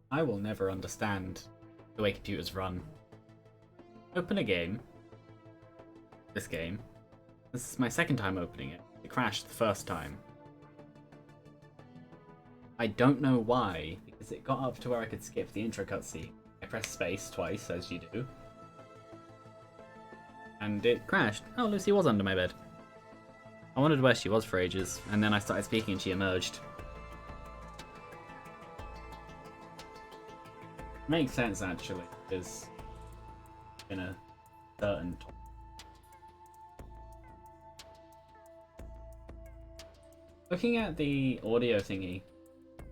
I will never understand the way computers run. Open a game. This game. This is my second time opening it. It crashed the first time. I don't know why, because it got up to where I could skip the intro cutscene. I pressed space twice, as you do. And it crashed. Oh, Lucy was under my bed. I wondered where she was for ages, and then I started speaking and she emerged. Makes sense, actually, because in a certain... Looking at the audio thingy,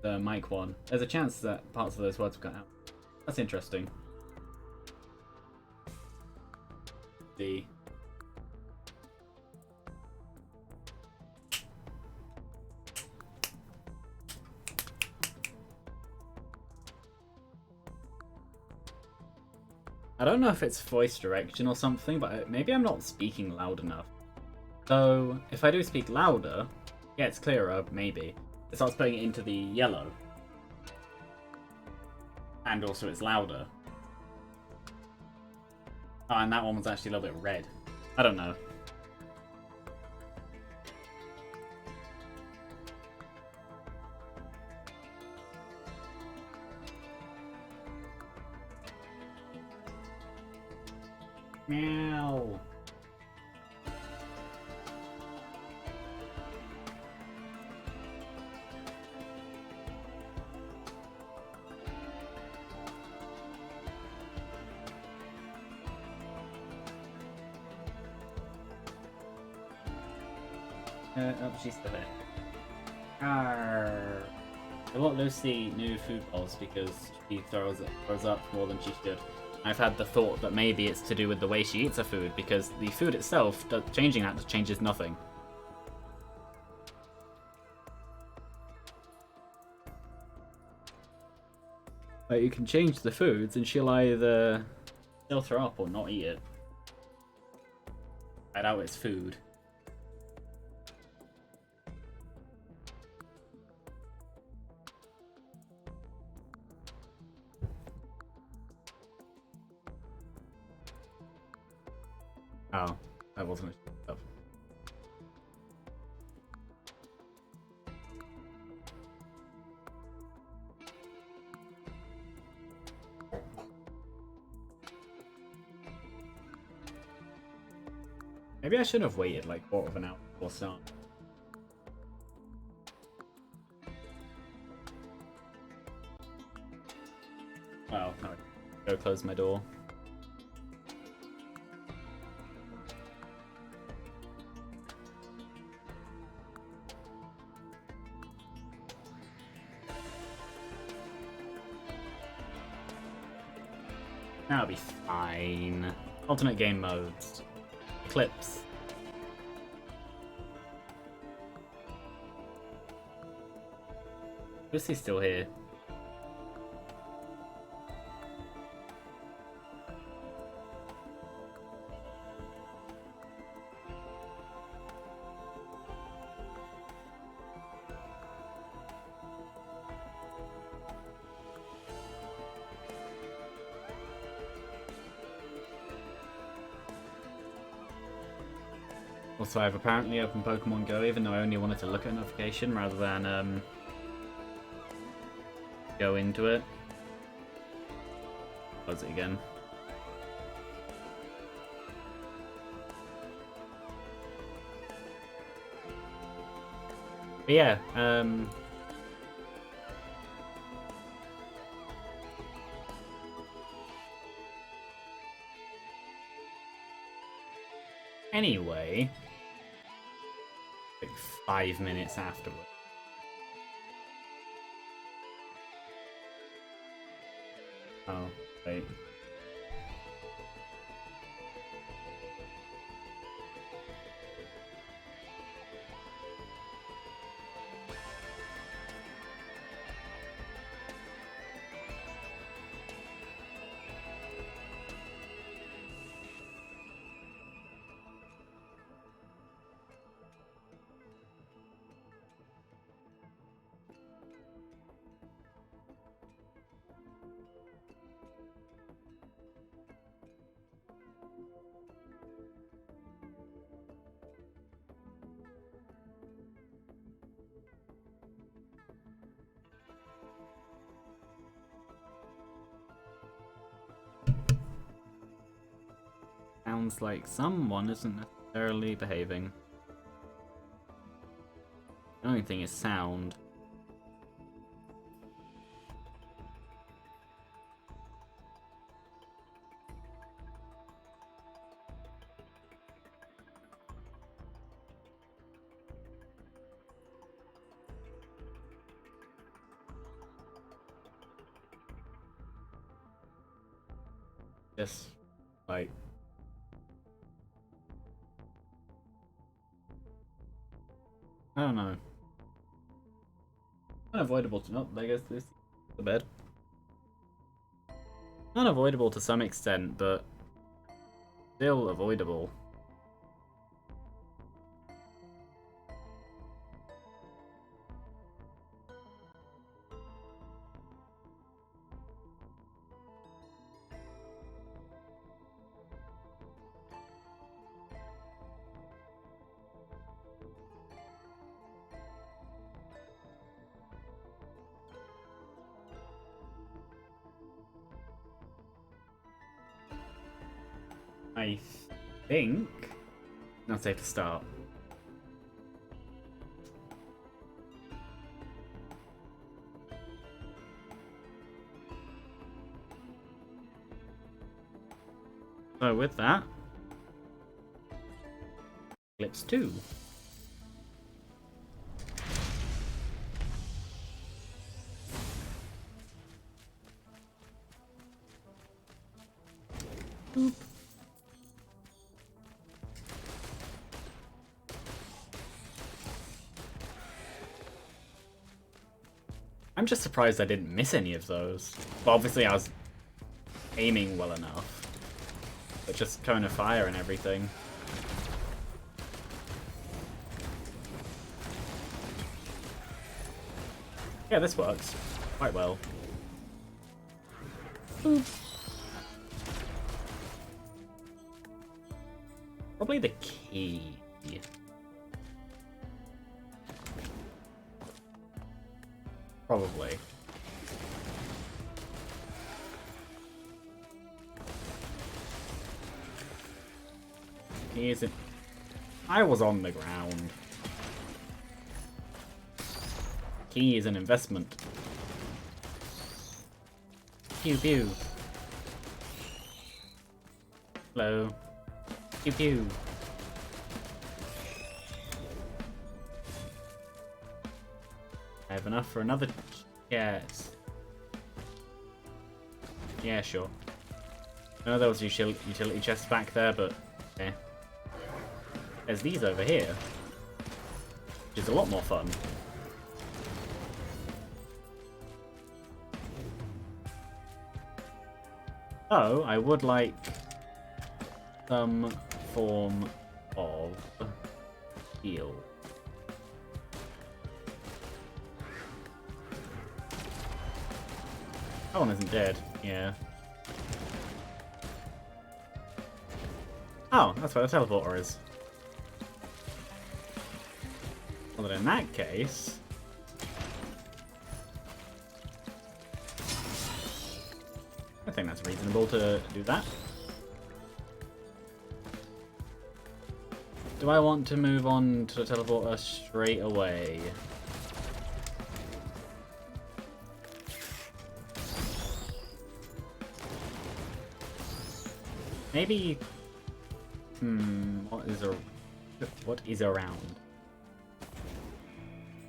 the mic one, there's a chance that parts of those words will cut out. That's interesting. The... I don't know if it's voice direction or something, but maybe I'm not speaking loud enough. So, if I do speak louder, yeah, it's clearer, maybe. It starts putting it into the yellow. And also it's louder. Oh, and that one was actually a little bit red. I don't know. Meow. Oh, she's still there. Arrgh. I bought Lucy new food bowls because she throws up more than she should. I've had the thought that maybe it's to do with the way she eats her food, because the food itself, changing that changes nothing. Like, you can change the foods and she'll either still throw up or not eat it. I doubt it's food. Oh, that wasn't a stuff. Maybe I should have waited like quarter of an hour before start. Well, no, go close my door. That'll be fine. Alternate game modes. Eclipse. Lucy's still here. Also, I've apparently opened Pokemon Go, even though I only wanted to look at a notification rather than go into it. Close it again. But yeah, anyway, like 5 minutes afterwards. Oh, wait. sounds like someone isn't necessarily behaving. The only thing is sound. Just like I don't know. Unavoidable to not. I guess this the bed. Unavoidable to some extent, but still avoidable. I think not safe to start. So with that, Eclipse 2. Boop. I'm just surprised I didn't miss any of those. Well, obviously I was aiming well enough. But just cone of fire and everything. Yeah, this works quite well. Boop. Probably the key. Probably. He isn't. I was on the ground. Key is an investment. Pew pew. Hello. Pew pew. I have enough for another. Yes. Yeah, sure. I know there was utility chests back there, but eh. There's these over here, which is a lot more fun. So, I would like some form of heal. That one isn't dead, yeah. Oh, that's where the teleporter is. Well, then in that case... I think that's reasonable to do that. Do I want to move on to the teleporter straight away? Maybe... what is around?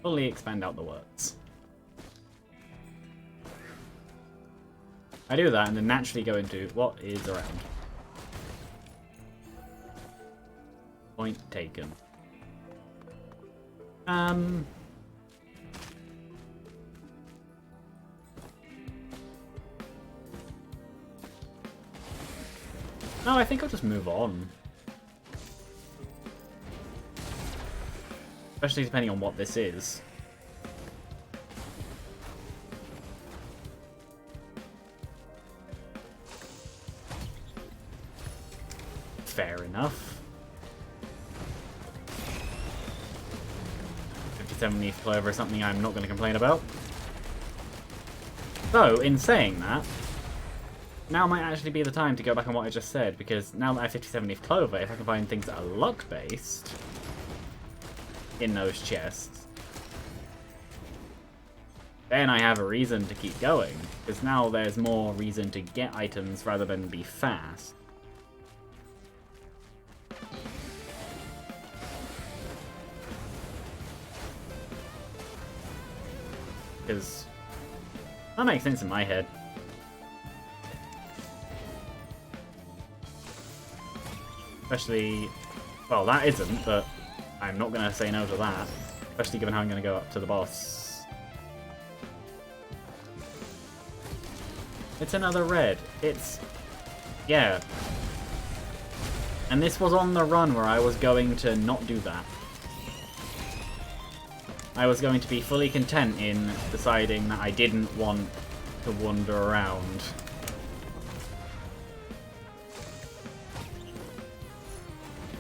Fully expand out the words. I do that and then naturally go into what is around. Point taken. No, I think I'll just move on. Especially depending on what this is. Fair enough. 57 leaf clover is something I'm not going to complain about. So, in saying that, now might actually be the time to go back on what I just said, because now that I have 57 leaf clover, if I can find things that are luck-based in those chests, then I have a reason to keep going, because now there's more reason to get items rather than be fast. Because that makes sense in my head. Especially, well, that isn't, but I'm not going to say no to that. Especially given how I'm going to go up to the boss. It's another red. It's, yeah. And this was on the run where I was going to not do that. I was going to be fully content in deciding that I didn't want to wander around.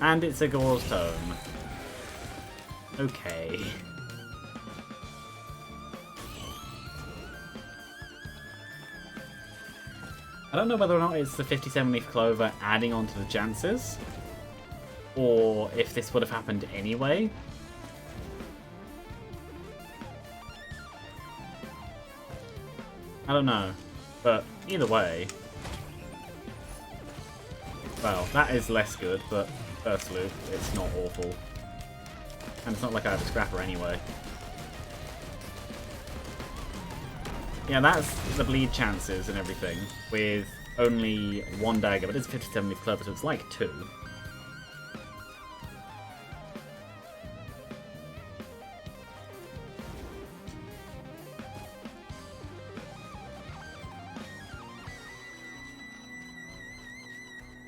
And it's a Gore's Tome. Okay. I don't know whether or not it's the 57 leaf clover adding on to the chances, or if this would have happened anyway. I don't know, but either way, well, that is less good, but first loop, it's not awful. And it's not like I have a scrapper anyway. Yeah, that's the bleed chances and everything, with only one dagger, but it's 57 leaf clover, so it's like 2.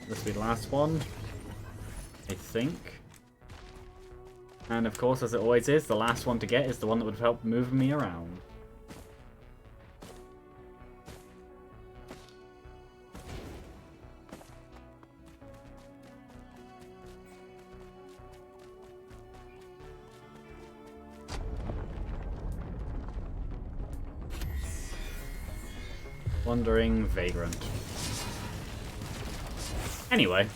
This will be the last one, I think. And of course, as it always is, the last one to get is the one that would have helped move me around. Wandering Vagrant. Anyway.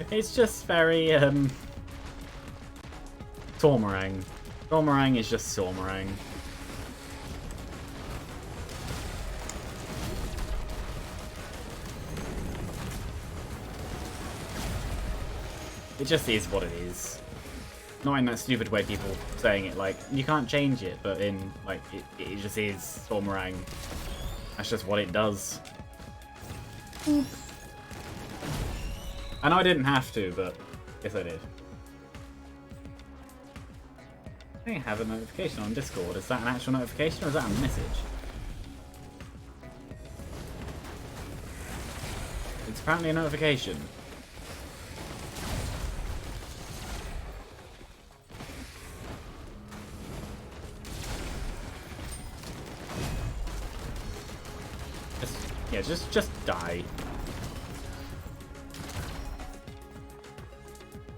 It's just very, Tormarang. Tormarang is just Tormarang. It just is what it is. Not in that stupid way people saying it, like, you can't change it, but in, like, it just is Tormarang. That's just what it does. I know I didn't have to, but yes I did. I think I have a notification on Discord. Is that an actual notification or is that a message? It's apparently a notification. Just die.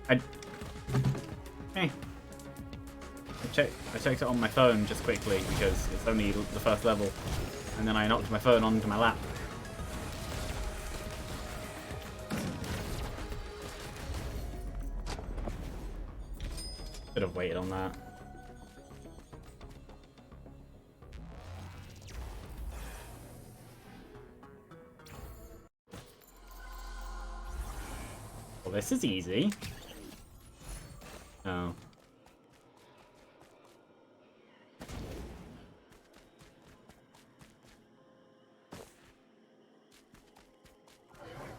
I checked it on my phone just quickly because it's only the first level, and then I knocked my phone onto my lap. Should have waited on that. Well, this is easy. Oh.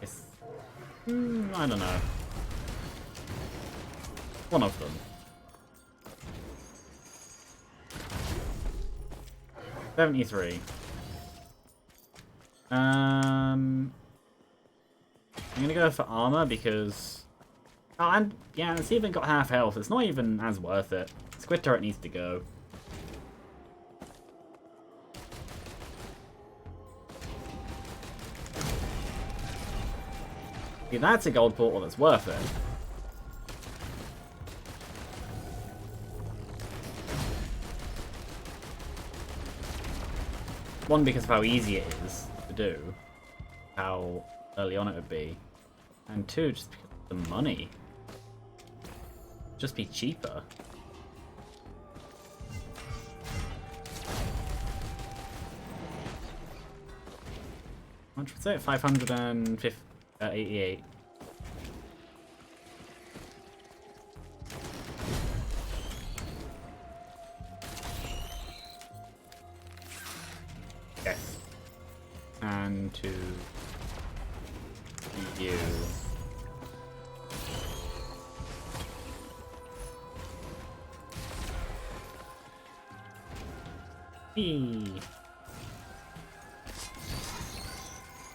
It's... I don't know. One of them. 73. I'm gonna go for armor because... Oh, and yeah, it's even got half health. It's not even as worth it. Squid turret needs to go. See, that's a gold portal that's worth it. One, because of how easy it is to do, how early on it would be, and two, just because of the money. Just be cheaper. How much was it? 588. Yes. And to you. Eee.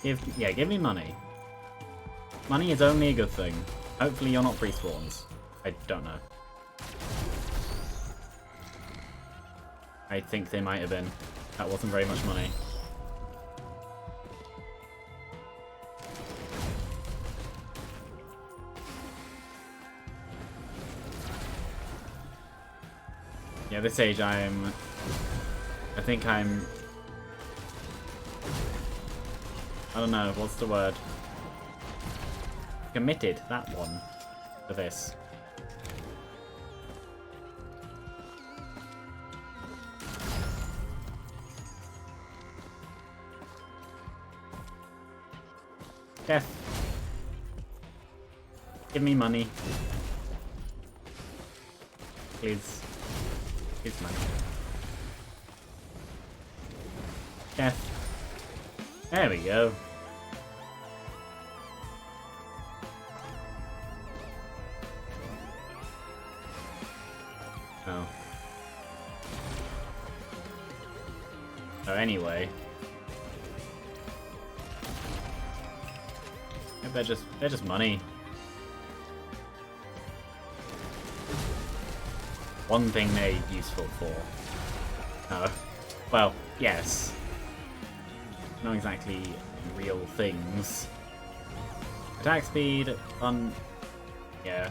Give me money. Money is only a good thing. Hopefully you're not pre-spawns. I don't know. I think they might have been. That wasn't very much money. Yeah, this age I think I'm... I don't know, what's the word? Committed, that one, to this. Death. Give me money. Please. Please money. Death. There we go. Oh. So anyway. They're just money. One thing they're useful for. Oh. Well, yes. Not exactly real things. Attack speed, yeah.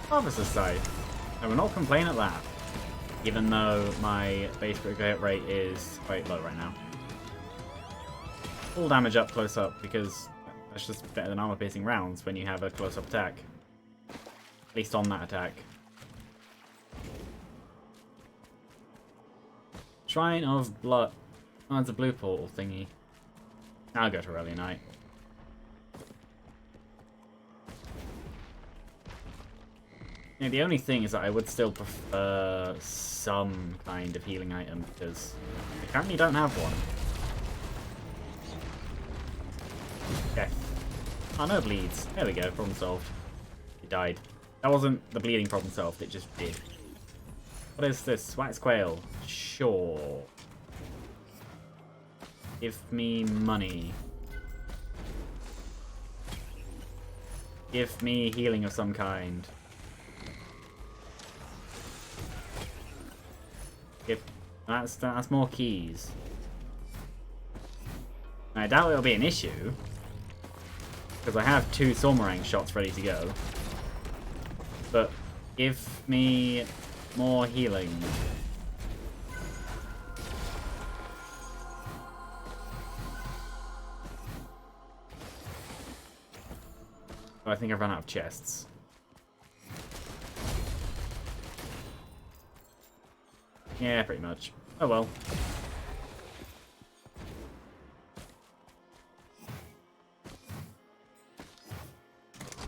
Harvester's Scythe. I will not complain at that. Even though my base critical hit rate is quite low right now. Full damage up close up, because that's just better than armor piercing rounds when you have a close up attack. At least on that attack. Shrine of Blood. Oh, it's a blue portal thingy. I'll go to Early Night. Yeah, the only thing is that I would still prefer some kind of healing item, because I currently don't have one. Okay. Oh, no bleeds. There we go, problem solved. It died. That wasn't the bleeding problem solved, it just did. What is this? Wax Quail. Sure. Give me money. Give me healing of some kind. That's more keys. I doubt it'll be an issue, because I have 2 Sormarang shots ready to go. But give me more healing. Oh, I think I've run out of chests. Yeah, pretty much. Oh well.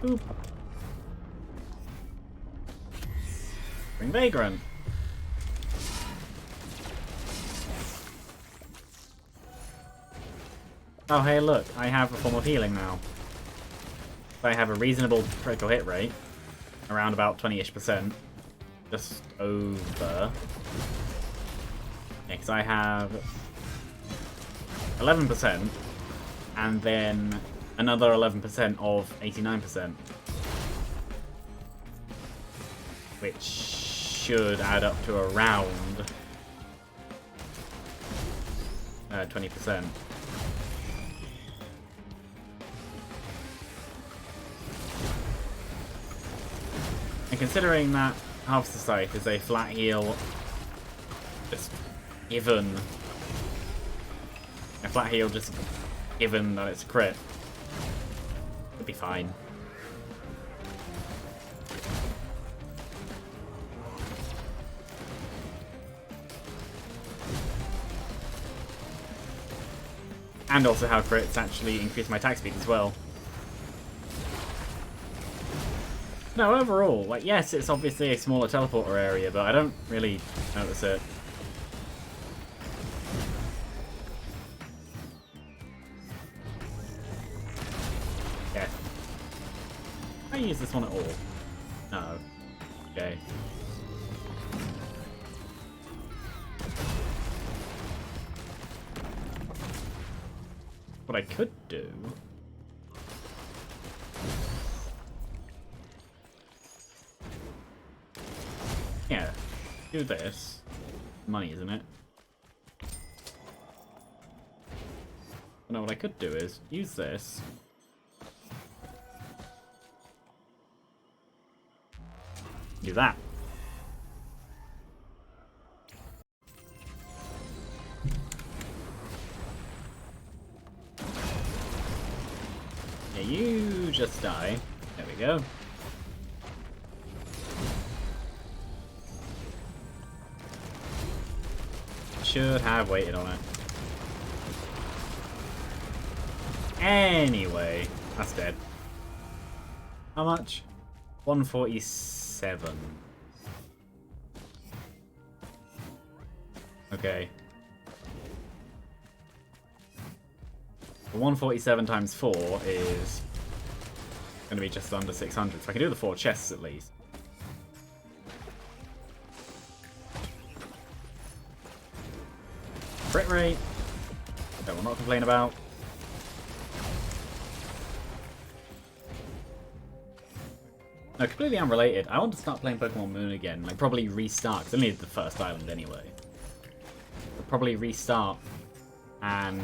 Boop. Bring Vagrant. Oh hey look, I have a form of healing now. I have a reasonable critical hit rate. Around about 20-ish%. Just over. Yeah, because I have 11%, and then another 11% of 89%. Which should add up to around 20%. And considering that Half the Scythe is a flat heal, just given. A flat heal just given that it's a crit. It'll be fine. And also how crits actually increase my attack speed as well. No, overall, like, yes, it's obviously a smaller teleporter area, but I don't really notice it. Yeah. Can I use this one at all? No. Okay. What I could do... Yeah, do this. Money, isn't it? No, what I could do is use this. Do that. Yeah, you just die. There we go. Should have waited on it. Anyway, that's dead. How much? 147. Okay. 147 times 4 is going to be just under 600, so I can do the 4 chests at least. Crit rate, that we'll not complain about. No, completely unrelated. I want to start playing Pokemon Moon again, like probably restart, because I only did the first island anyway. I'll probably restart and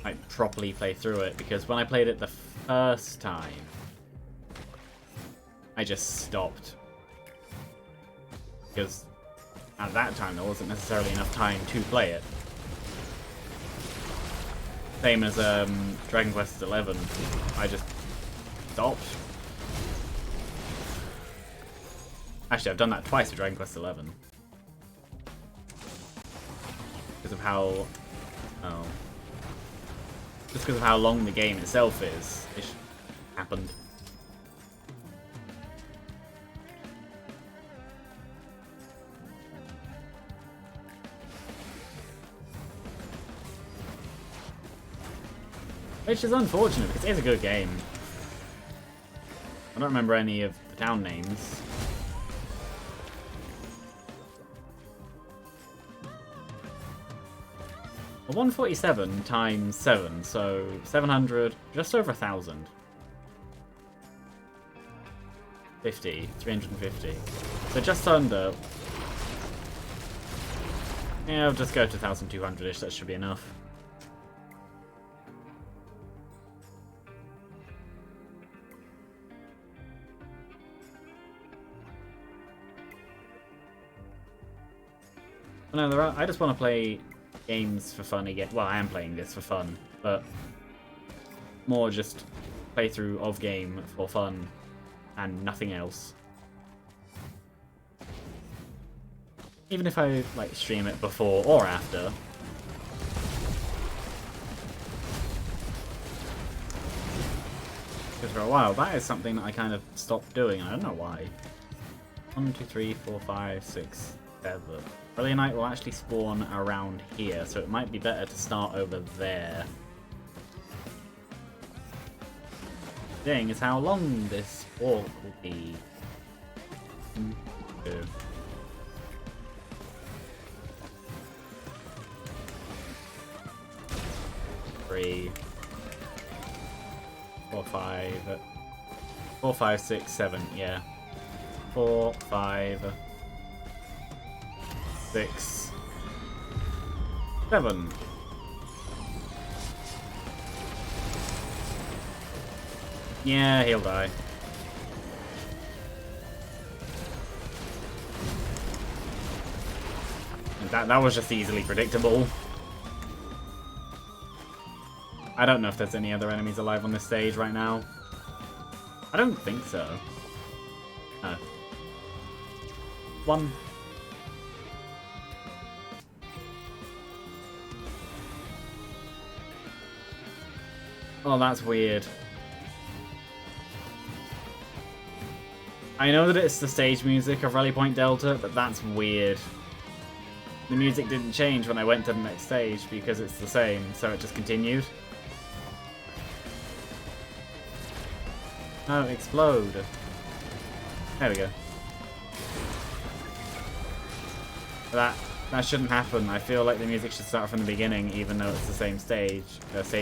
like properly play through it, because when I played it the first time, I just stopped. Because at that time there wasn't necessarily enough time to play it. Same as Dragon Quest XI, I just stopped. Actually, I've done that twice with Dragon Quest XI. Because of how... Oh. Just because of how long the game itself is, it happened. Which is unfortunate, because it is a good game. I don't remember any of the town names. Well, 147 times 7, so 700, just over 1,000. 350. So just under. Yeah, I'll just go to 1,200-ish, that should be enough. No, I just want to play games for fun again. Well, I am playing this for fun, but more just playthrough of game for fun and nothing else. Even if I like stream it before or after. Because for a while, that is something that I kind of stopped doing. I don't know why. 1, 2, 3, 4, 5, 6, 7. Brilliantite will actually spawn around here, so it might be better to start over there. The thing is how long this walk will be. 2. 3. 4, 5. 4, 5, 6, 7, yeah. 4, 5. 6, 7. Yeah, he'll die. That was just easily predictable. I don't know if there's any other enemies alive on this stage right now. I don't think so. No. One. Oh, that's weird. I know that it's the stage music of Rally Point Delta, but that's weird. The music didn't change when I went to the next stage because it's the same, so it just continued. No, explode. There we go. That shouldn't happen. I feel like the music should start from the beginning, even though it's the same stage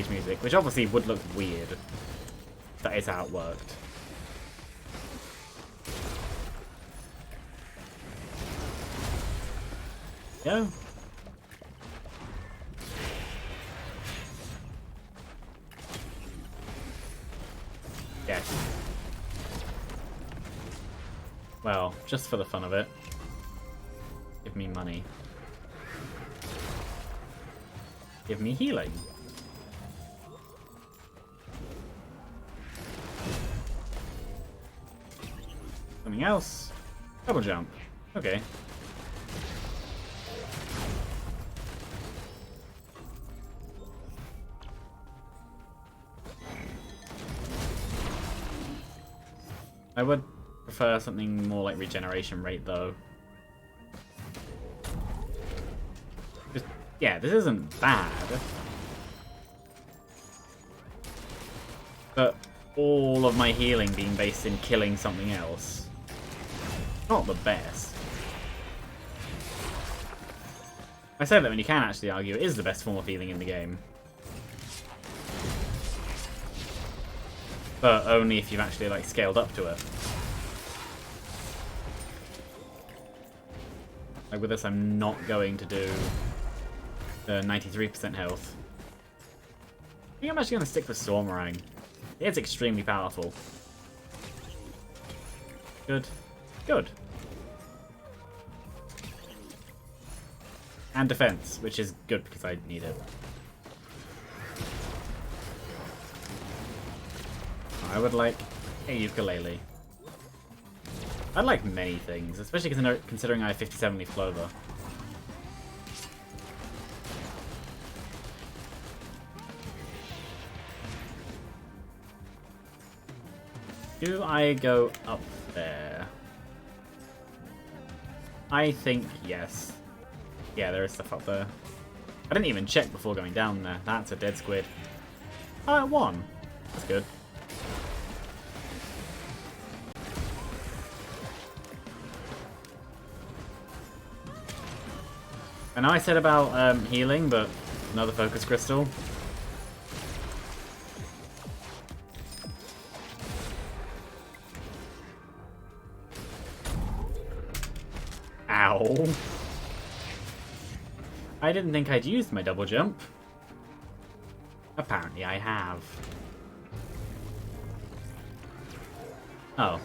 music, which obviously would look weird. That is how it worked. Go. Yes. Well, just for the fun of it. Give me money. Give me healing. Something else. Double jump. Okay. I would prefer something more like regeneration rate, though. Just, yeah, this isn't bad. But all of my healing being based in killing something else. Not the best. I say that when you can actually argue it is the best form of healing in the game. But only if you've actually, like, scaled up to it. Like, with this, I'm not going to do the 93% health. I think I'm actually going to stick with Stormarang. It's extremely powerful. Good. Good. And defense, which is good because I need it. I would like a ukulele. I'd like many things, especially considering I have 57 leaf clover. Do I go up there? I think yes. Yeah, there is stuff up there. I didn't even check before going down there. That's a dead squid. Oh, it won. That's good. I know I said about healing, but another focus crystal. Ow. I didn't think I'd used my double jump. Apparently I have. Oh.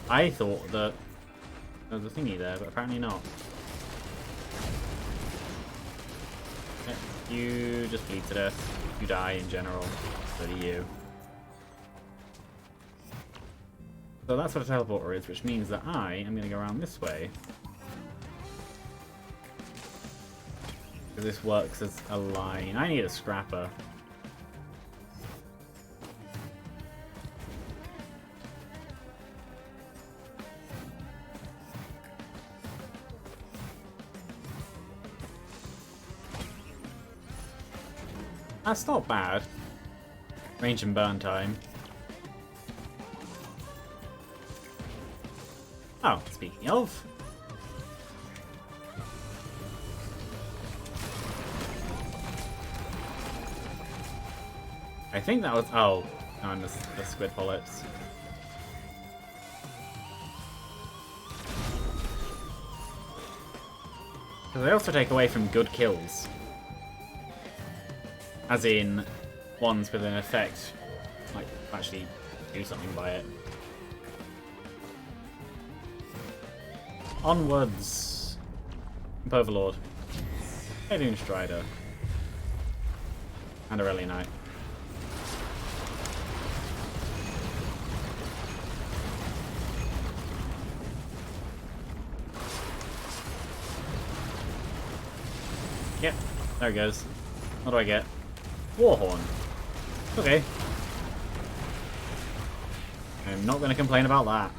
I thought that there was a thingy there, but apparently not. Okay, you just bleed to death. You die in general. So do you. So that's what a teleporter is, which means that I am going to go around this way. Because this works as a line. I need a scrapper. That's not bad. Range and burn time. Oh, speaking of. I think that was... Oh, no, and the squid polyps. Because they also take away from good kills. As in, ones with an effect, like, actually do something by it. Onwards. Imp Overlord. Alien Strider. And Aurelia Knight. Yep, there it goes. What do I get? Warhorn. Okay. I'm not going to complain about that.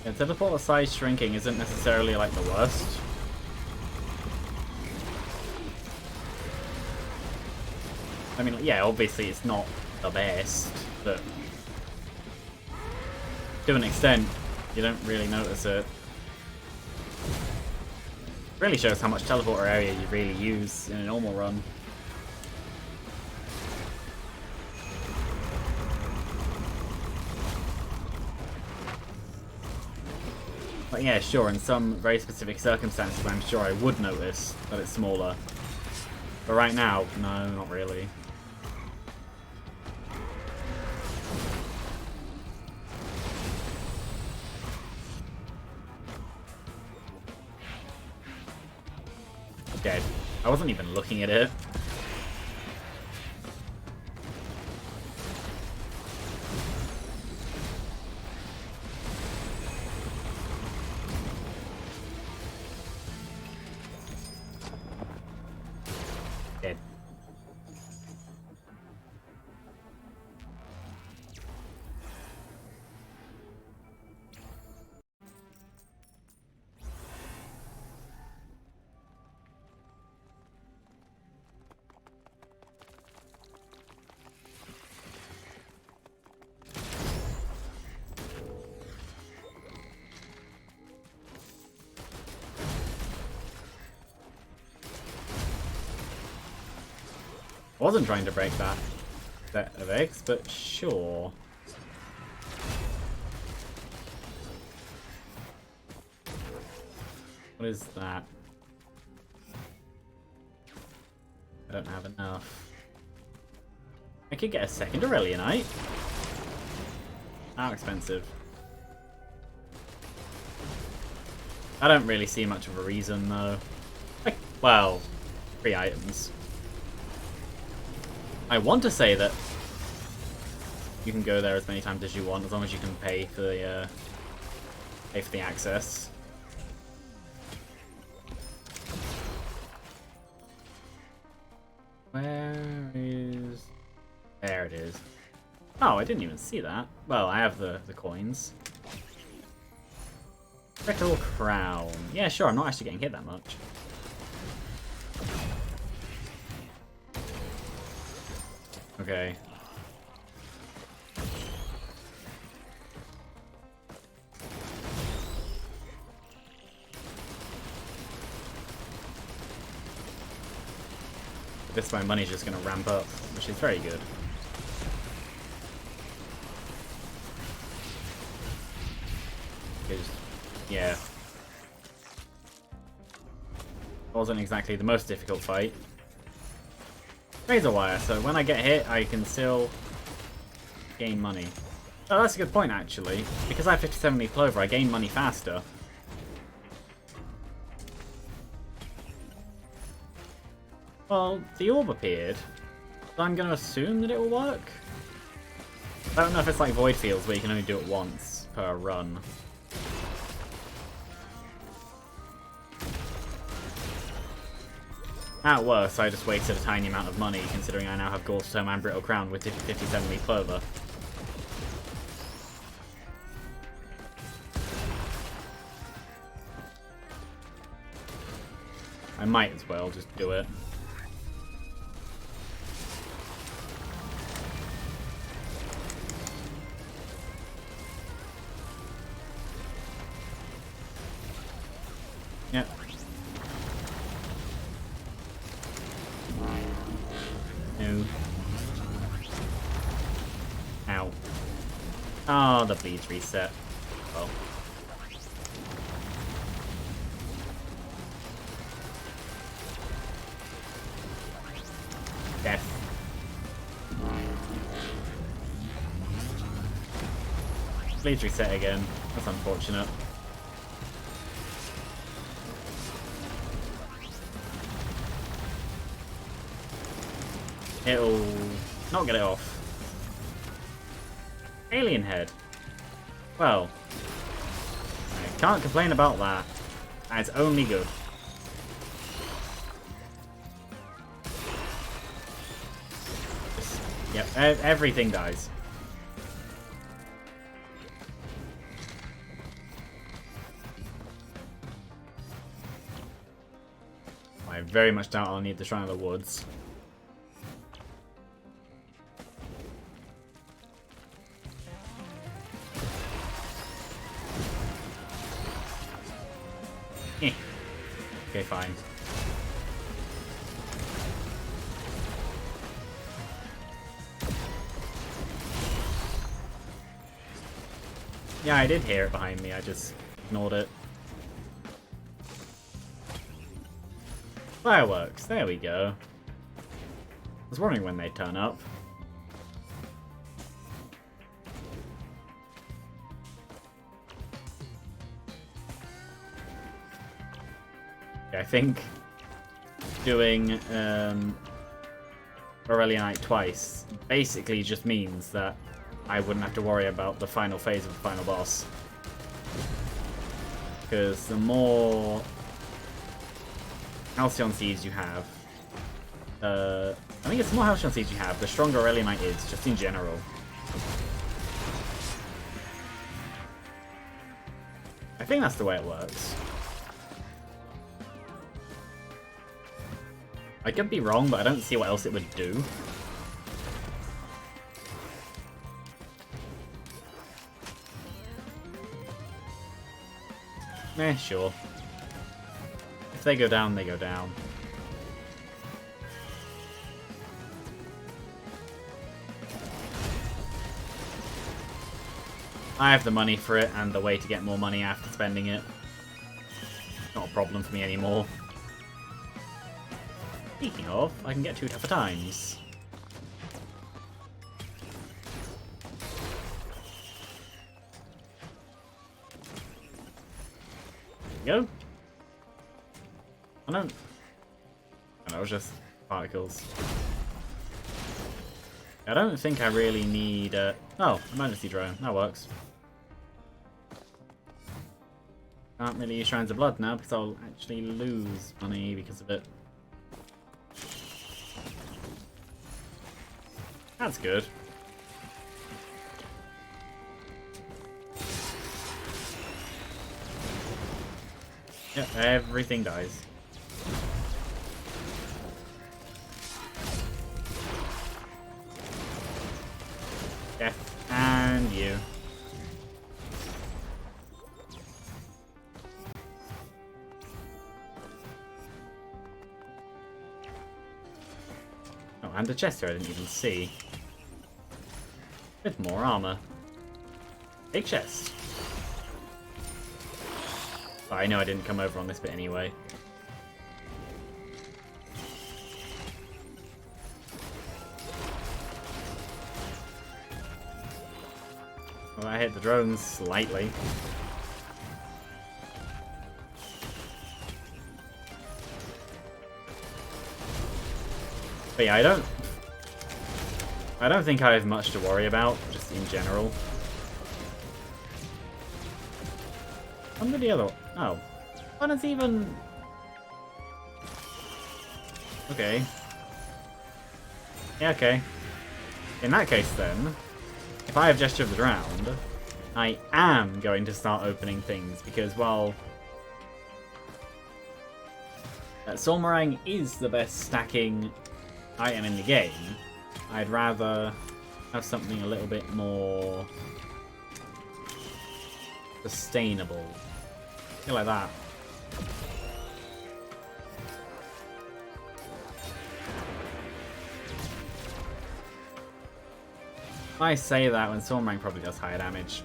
Yeah, teleport size shrinking isn't necessarily like the worst. I mean, yeah, obviously it's not the best, but to an extent, you don't really notice it. Really shows how much teleporter area you really use in a normal run. But yeah, sure, in some very specific circumstances I'm sure I would notice that it's smaller. But right now, no, not really. Dead. I wasn't even looking at it. Dead. I wasn't trying to break that set of eggs, but sure. What is that? I don't have enough. I could get a second Aurelia Knight. How expensive. I don't really see much of a reason though. Like, well, 3 items. I want to say that you can go there as many times as you want, as long as you can pay for the access. Where is? There it is. Oh, I didn't even see that. Well, I have the coins. Critical Crown. Yeah, sure. I'm not actually getting hit that much. Okay. This my money's just gonna ramp up, which is very good. Because, yeah. Wasn't exactly the most difficult fight. Razor wire, so when I get hit, I can still gain money. Oh, that's a good point, actually. Because I have 57 leaf clover, I gain money faster. Well, the orb appeared, so I'm going to assume that it will work. I don't know if it's like Void Fields, where you can only do it once per run. At worst, I just wasted a tiny amount of money, considering I now have Ghoul's Tome and Brittle Crown with 57 leaf clover. I might as well just do it. Yep. No. Ow. Oh, the bleeds reset. Oh. Death. Please reset again. That's unfortunate. It'll not get it off. Alien head. Well, I can't complain about that. That's only good. Yep, everything dies. I very much doubt I'll need the Shrine of the Woods. Okay, fine. Yeah, I did hear it behind me, I just ignored it. Fireworks, there we go. I was wondering when they'd turn up. I think doing Aurelianite twice basically just means that I wouldn't have to worry about the final phase of the final boss. Because the more Halcyon Seeds you have, I think it's the more Halcyon Seeds you have, the stronger Aurelianite is, just in general. I think that's the way it works. I could be wrong, but I don't see what else it would do. Eh, sure. If they go down, they go down. I have the money for it and the way to get more money after spending it. Not a problem for me anymore. Speaking of, I can get 2 tougher times. There we go. I don't... Oh, that was just particles. I don't think I really need... Oh, emergency drone. That works. Can't really use Shrines of Blood now because I'll actually lose money because of it. That's good. Yep, everything dies. Death and you. Oh, and the chest here I didn't even see. With more armor. Big chest. But I know I didn't come over on this bit anyway. Well, I hit the drones slightly. But yeah, I don't think I have much to worry about, just in general. Under the other... Oh. Why does even... Okay. Yeah, okay. In that case, then, if I have Gesture of the Drowned, I am going to start opening things, because, well... Solmarang is the best stacking item in the game. I'd rather have something a little bit more sustainable. I feel like that. I say that when Stormrang probably does higher damage.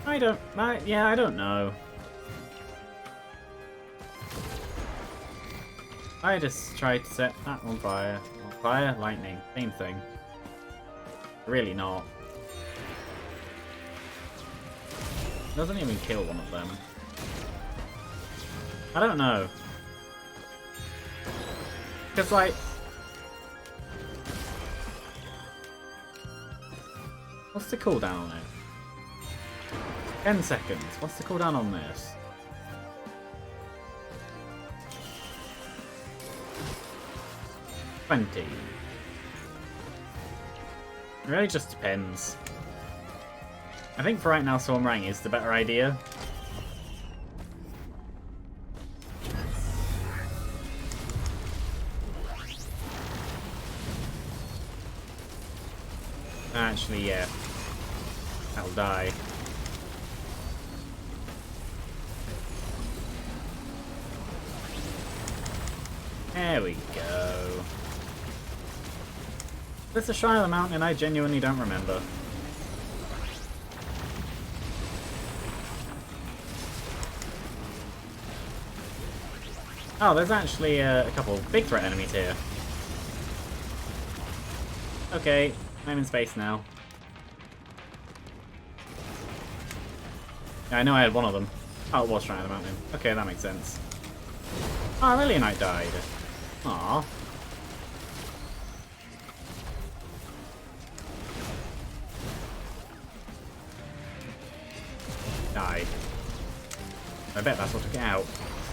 I don't know. I just tried to set that on fire. On fire, lightning, same thing. Really not. Doesn't even kill one of them. I don't know. Because, like... What's the cooldown on it? 10 seconds. What's the cooldown on this? $20. It really just depends. I think for right now, Swarmrang is the better idea. Actually, yeah. I'll die. There we go. Is this a Shrine of the Mountain? I genuinely don't remember. Oh, there's actually a couple big threat enemies here. Okay, I'm in space now. Yeah, I know I had one of them. Oh, it was Shrine of the Mountain. Okay, that makes sense. Oh, Aurelianite died. Aww. Died. I bet that's what took it out.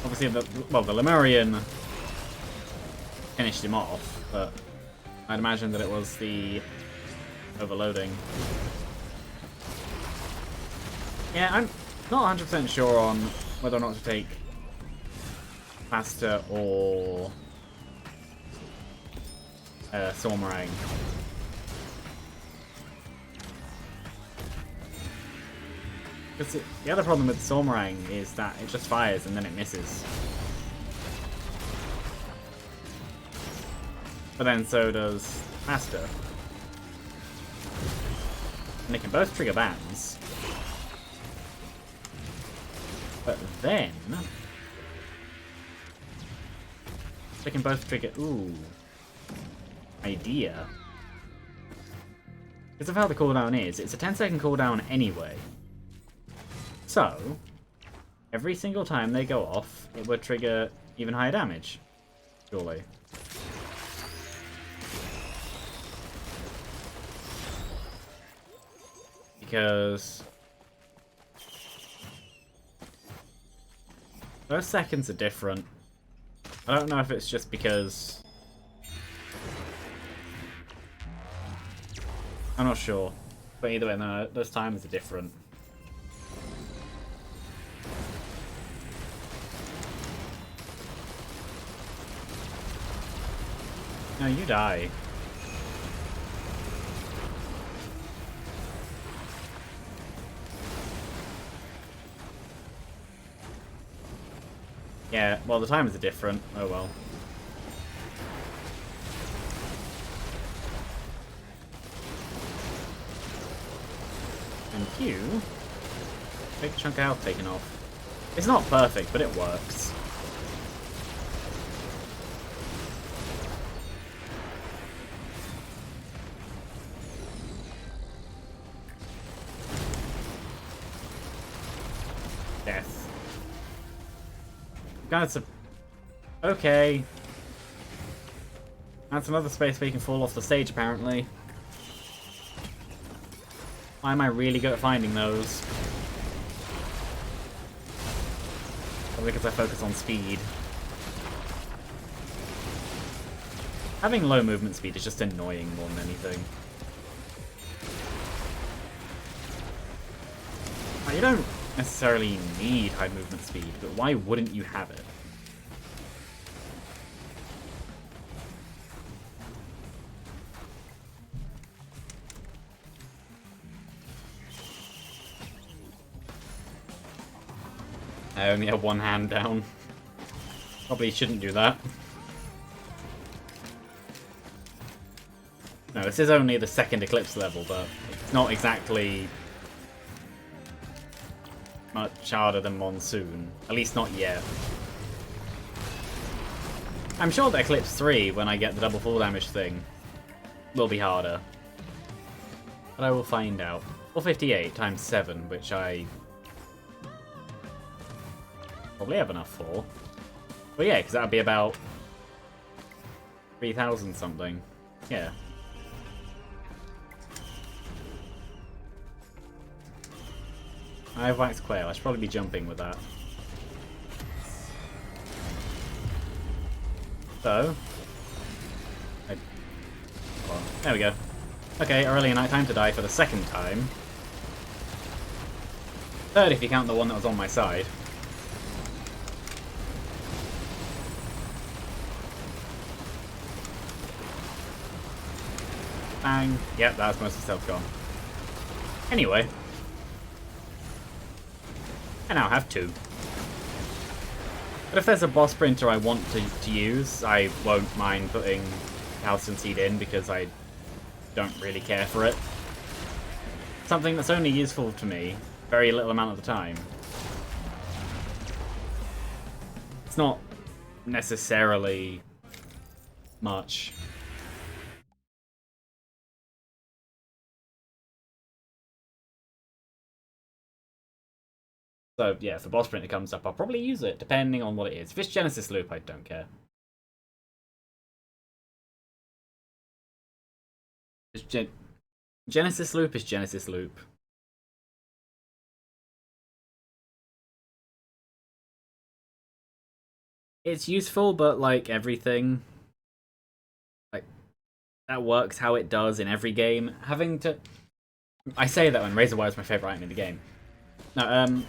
Obviously, the Lemurian finished him off, but I'd imagine that it was the overloading. Yeah, I'm not 100% sure on whether or not to take Faster or Swarmrang. Because the other problem with Swarmrang is that it just fires and then it misses. But then so does Faster. And they can both trigger bans. But then they can both trigger... Ooh. Idea. Because of how the cooldown is, it's a 10-second cooldown anyway. So, every single time they go off, it would trigger even higher damage. Surely. Because those seconds are different. I don't know if it's just because... I'm not sure. But either way, no, those times are different. No, you die. Yeah, well, the times are different. Oh well. And Q, big chunk of health taken off. It's not perfect, but it works. Death. That's a... Okay. That's another space where you can fall off the stage, apparently. Why am I really good at finding those? Probably because I focus on speed. Having low movement speed is just annoying more than anything. You don't necessarily need high movement speed, but why wouldn't you have it? I only have one hand down. Probably shouldn't do that. No, this is only the second Eclipse level, but it's not exactly much harder than Monsoon. At least not yet. I'm sure that Eclipse 3, when I get the double fall damage thing, will be harder. But I will find out. 458 times 7, which I probably have enough for. Well, yeah, because that would be about 3,000 something. Yeah. I have Wax Quail. I should probably be jumping with that. So... Well, there we go. Okay, early night time to die for the second time. Third if you count the one that was on my side. Bang. Yep, that was most of the stuff gone. Anyway. I now have 2. But if there's a boss sprinter I want to use, I won't mind putting Calcium Seed in because I don't really care for it. Something that's only useful to me very little amount of the time. It's not necessarily much. So yeah, if the boss sprinter comes up, I'll probably use it, depending on what it is. If it's Genesis Loop, I don't care. Genesis Loop is Genesis Loop. It's useful, but like everything, like that works how it does in every game. Having to... I say that when Razor Wire is my favourite item in the game. No,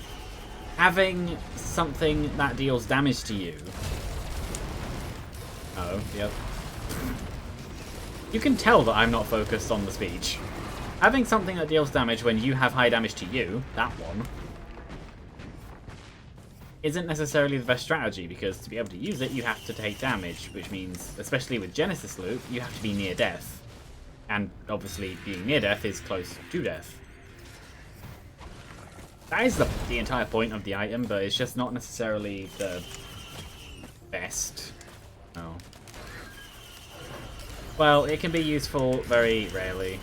having something that deals damage to you... Oh, yep. You can tell that I'm not focused on the speech. Having something that deals damage when you have high damage to you, that one, isn't necessarily the best strategy, because to be able to use it, you have to take damage, which means, especially with Genesis Loop, you have to be near death. And obviously, being near death is close to death. That is the entire point of the item, but it's just not necessarily the best. Oh. Well, it can be useful very rarely.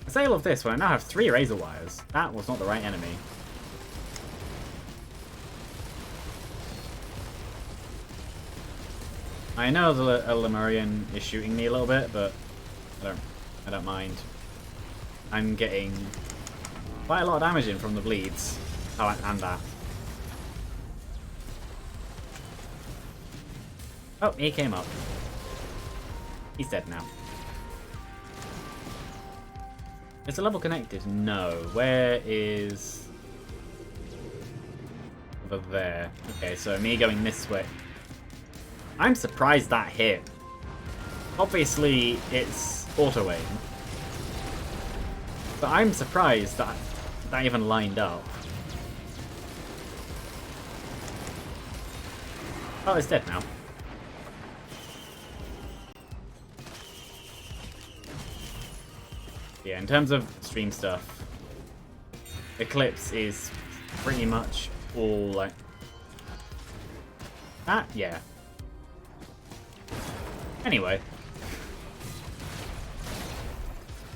I say all of this when I now have 3 Razor Wires. That was not the right enemy. I know the Lemurian is shooting me a little bit, but I don't mind. I'm getting quite a lot of damage in from the bleeds. Oh, and that. Oh, he came up. He's dead now. Is the level connected? No. Where is... Over there. Okay, so me going this way. I'm surprised that hit. Obviously, it's auto-aim. But I'm surprised that that even lined up. Oh, it's dead now. Yeah, in terms of stream stuff, Eclipse is pretty much all like... Ah, yeah. Anyway.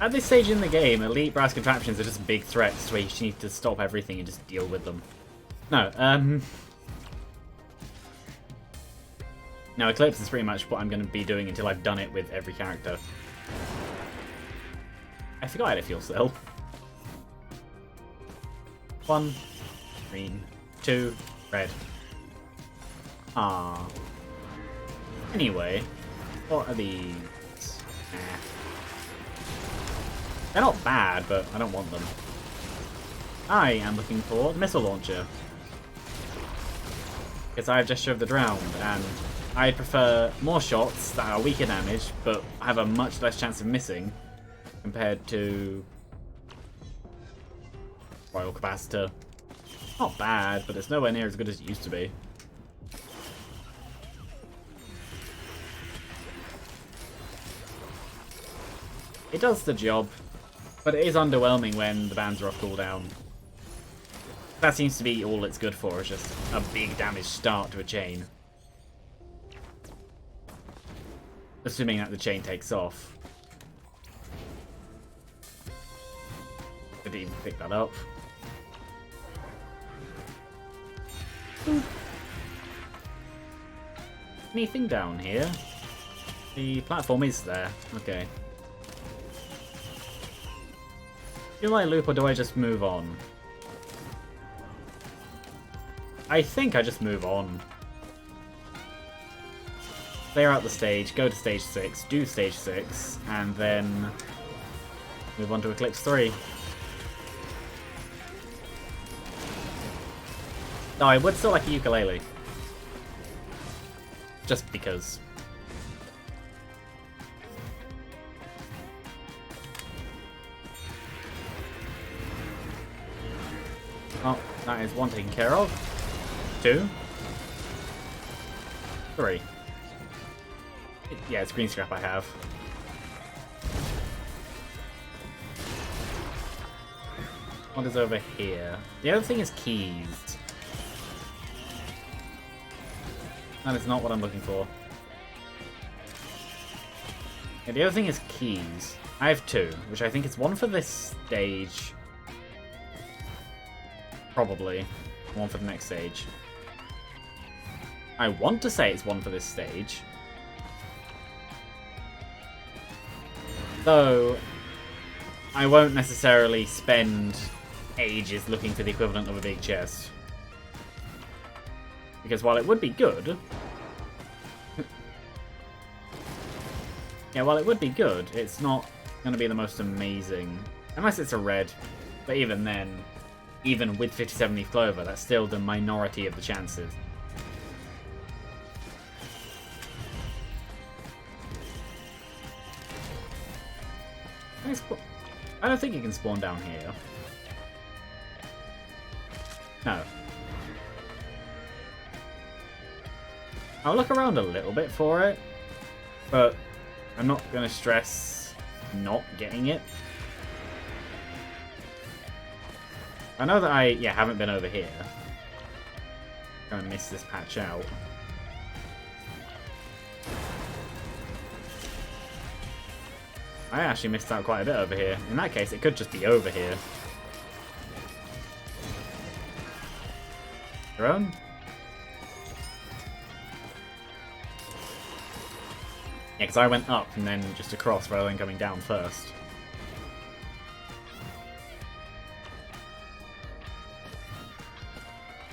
At this stage in the game, elite brass contraptions are just big threats where you just need to stop everything and just deal with them. No, No, Eclipse is pretty much what I'm going to be doing until I've done it with every character. I forgot I had a fuel cell. 1, green, 2, red. Ah. Anyway, what are these? Nah. They're not bad, but I don't want them. I am looking for the missile launcher. Because I have Gesture of the Drowned, and I prefer more shots that are weaker damage, but have a much less chance of missing, compared to Royal Capacitor. Not bad, but it's nowhere near as good as it used to be. It does the job, but it is underwhelming when the bands are off cooldown. That seems to be all it's good for, is just a big damage start to a chain. Assuming that the chain takes off. Didn't even pick that up. Anything down here? The platform is there. Okay. Do I loop or do I just move on? I think I just move on. Clear out the stage, go to stage 6, do stage 6, and then move on to Eclipse 3. No, I would still like a ukulele. Just because. Oh, that is one taken care of. 2. 3. Yeah, it's green scrap I have. What is over here? The other thing is keys. That is not what I'm looking for. Yeah, the other thing is keys. I have 2, which I think is 1 for this stage. Probably. 1 for the next stage. I want to say it's 1 for this stage. Though, I won't necessarily spend ages looking for the equivalent of a big chest. Because while it would be good... yeah, while it would be good, it's not going to be the most amazing. Unless it's a red. But even then, even with 57 Leaf Clover, that's still the minority of the chances. I don't think you can spawn down here. No. I'll look around a little bit for it, but I'm not going to stress not getting it. I know that I, haven't been over here. I'm going to miss this patch out. I actually missed out quite a bit over here. In that case, it could just be over here. Your own? Yeah, because I went up and then just across rather than coming down first.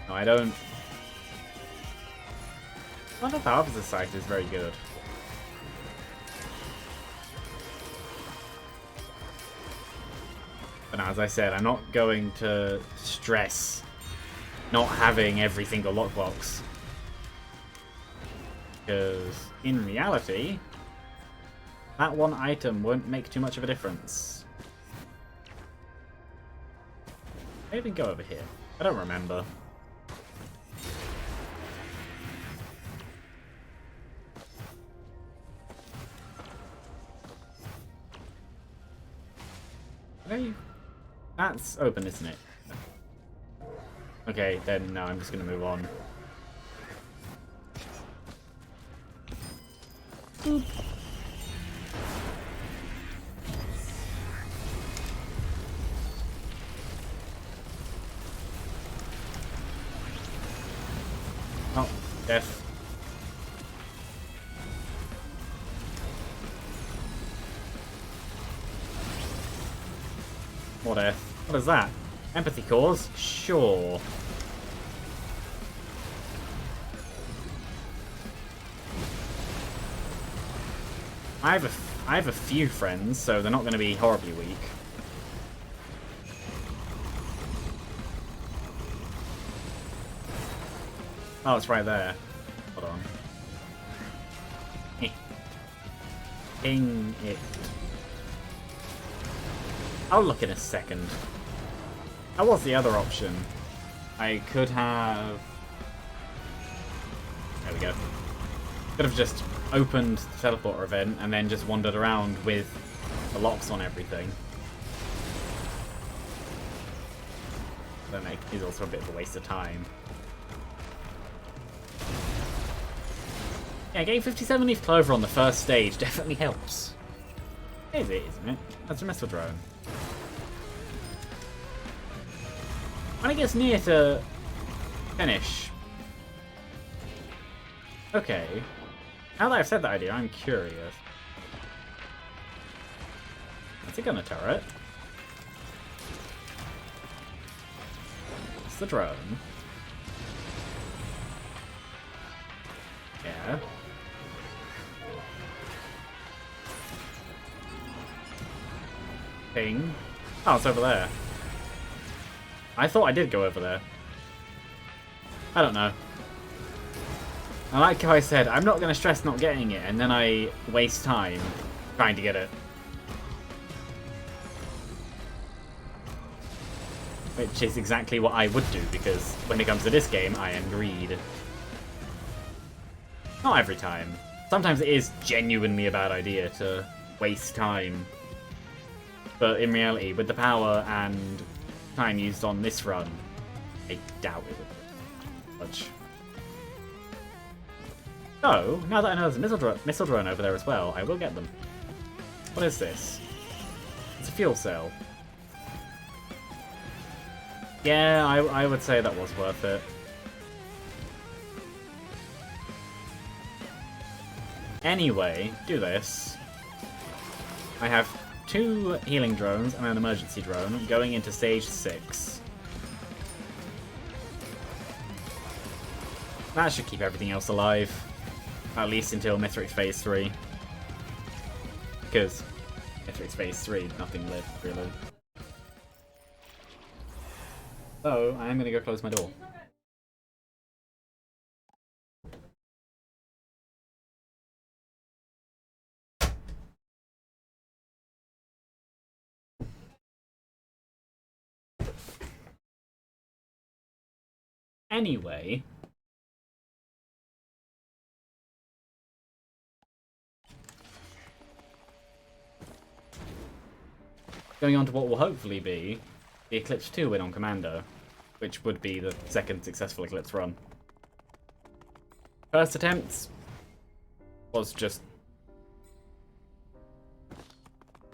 No, I don't... I don't know if the opposite side is very good. But as I said, I'm not going to stress not having every single lockbox. Because in reality, that one item won't make too much of a difference. I even go over here. I don't remember. Okay. That's open, isn't it? Okay, then no, I'm just gonna move on. Boop. Oh, death. What F? What is that? Empathy cores? Sure. I have a few friends, so they're not going to be horribly weak. Oh, it's right there. Hold on. Ping it. I'll look in a second. That was the other option. I could have... There we go. Could have just opened the teleporter event and then just wandered around with the locks on everything. Then it is also a bit of a waste of time. Yeah, getting 57 Leaf Clover on the first stage definitely helps. Is it, isn't it? That's a missile drone. When it gets near to finish. Okay. Now that I've said that idea, I'm curious. Is it gonna turret? It's the drone. Yeah. Ping. Oh, it's over there. I thought I did go over there. I don't know. I like how I said, I'm not going to stress not getting it, and then I waste time trying to get it. Which is exactly what I would do, because when it comes to this game, I am greed. Not every time. Sometimes it is genuinely a bad idea to waste time. But in reality, with the power and time used on this run, I doubt it would be much. So, now that I know there's a missile drone over there as well, I will get them. What is this? It's a fuel cell. Yeah, I would say that was worth it. Anyway, do this. I have 2 healing drones and an emergency drone going into stage 6. That should keep everything else alive. At least until Mithrix Phase 3. Because Mithrix Phase 3, nothing lived, really. So, I am going to go close my door. Anyway... going on to what will hopefully be the Eclipse 2 win on Commando, which would be the second successful Eclipse run. First attempts was just...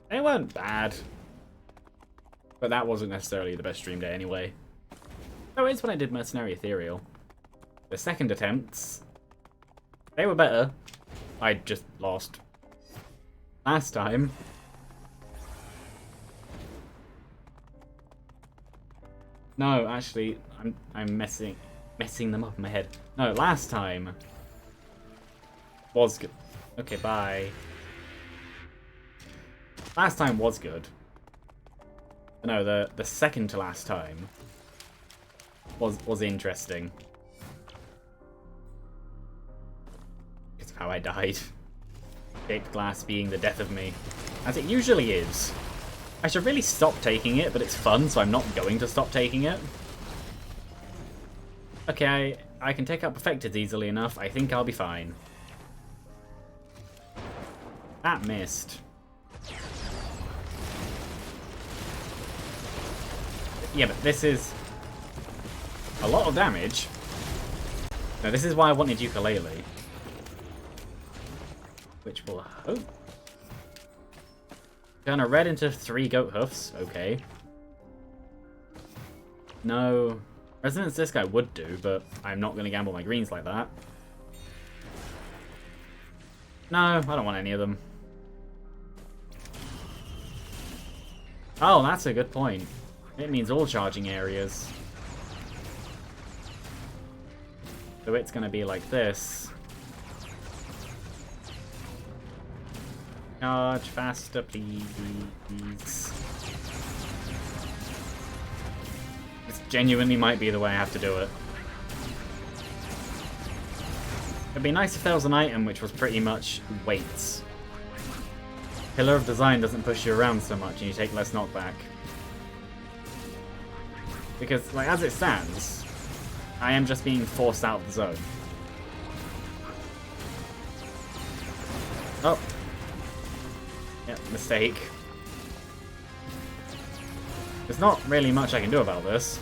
they weren't bad, but that wasn't necessarily the best stream day anyway. Oh, it's when I did Mercenary Ethereal. The second attempts, they were better. I just lost. Last time, no, actually, I'm messing them up in my head. No, last time was good. Okay, bye. Last time was good. No, the second to last time was interesting. It's how I died. Shaped glass being the death of me, as it usually is. I should really stop taking it, but it's fun, so I'm not going to stop taking it. Okay, I can take out Perfected easily enough. I think I'll be fine. That missed. Yeah, but this is a lot of damage. No, this is why I wanted Ukulele. Which will hope... turn a red into 3 goat hoofs. Okay. No. Resonance Disc I would do, but I'm not going to gamble my greens like that. No, I don't want any of them. Oh, that's a good point. It means all charging areas. So it's going to be like this. Charge faster, please. This genuinely might be the way I have to do it. It'd be nice if there was an item which was pretty much weights. Pillar of Design doesn't push you around so much and you take less knockback. Because, like, as it stands, I am just being forced out of the zone. Oh. Yep, mistake. There's not really much I can do about this.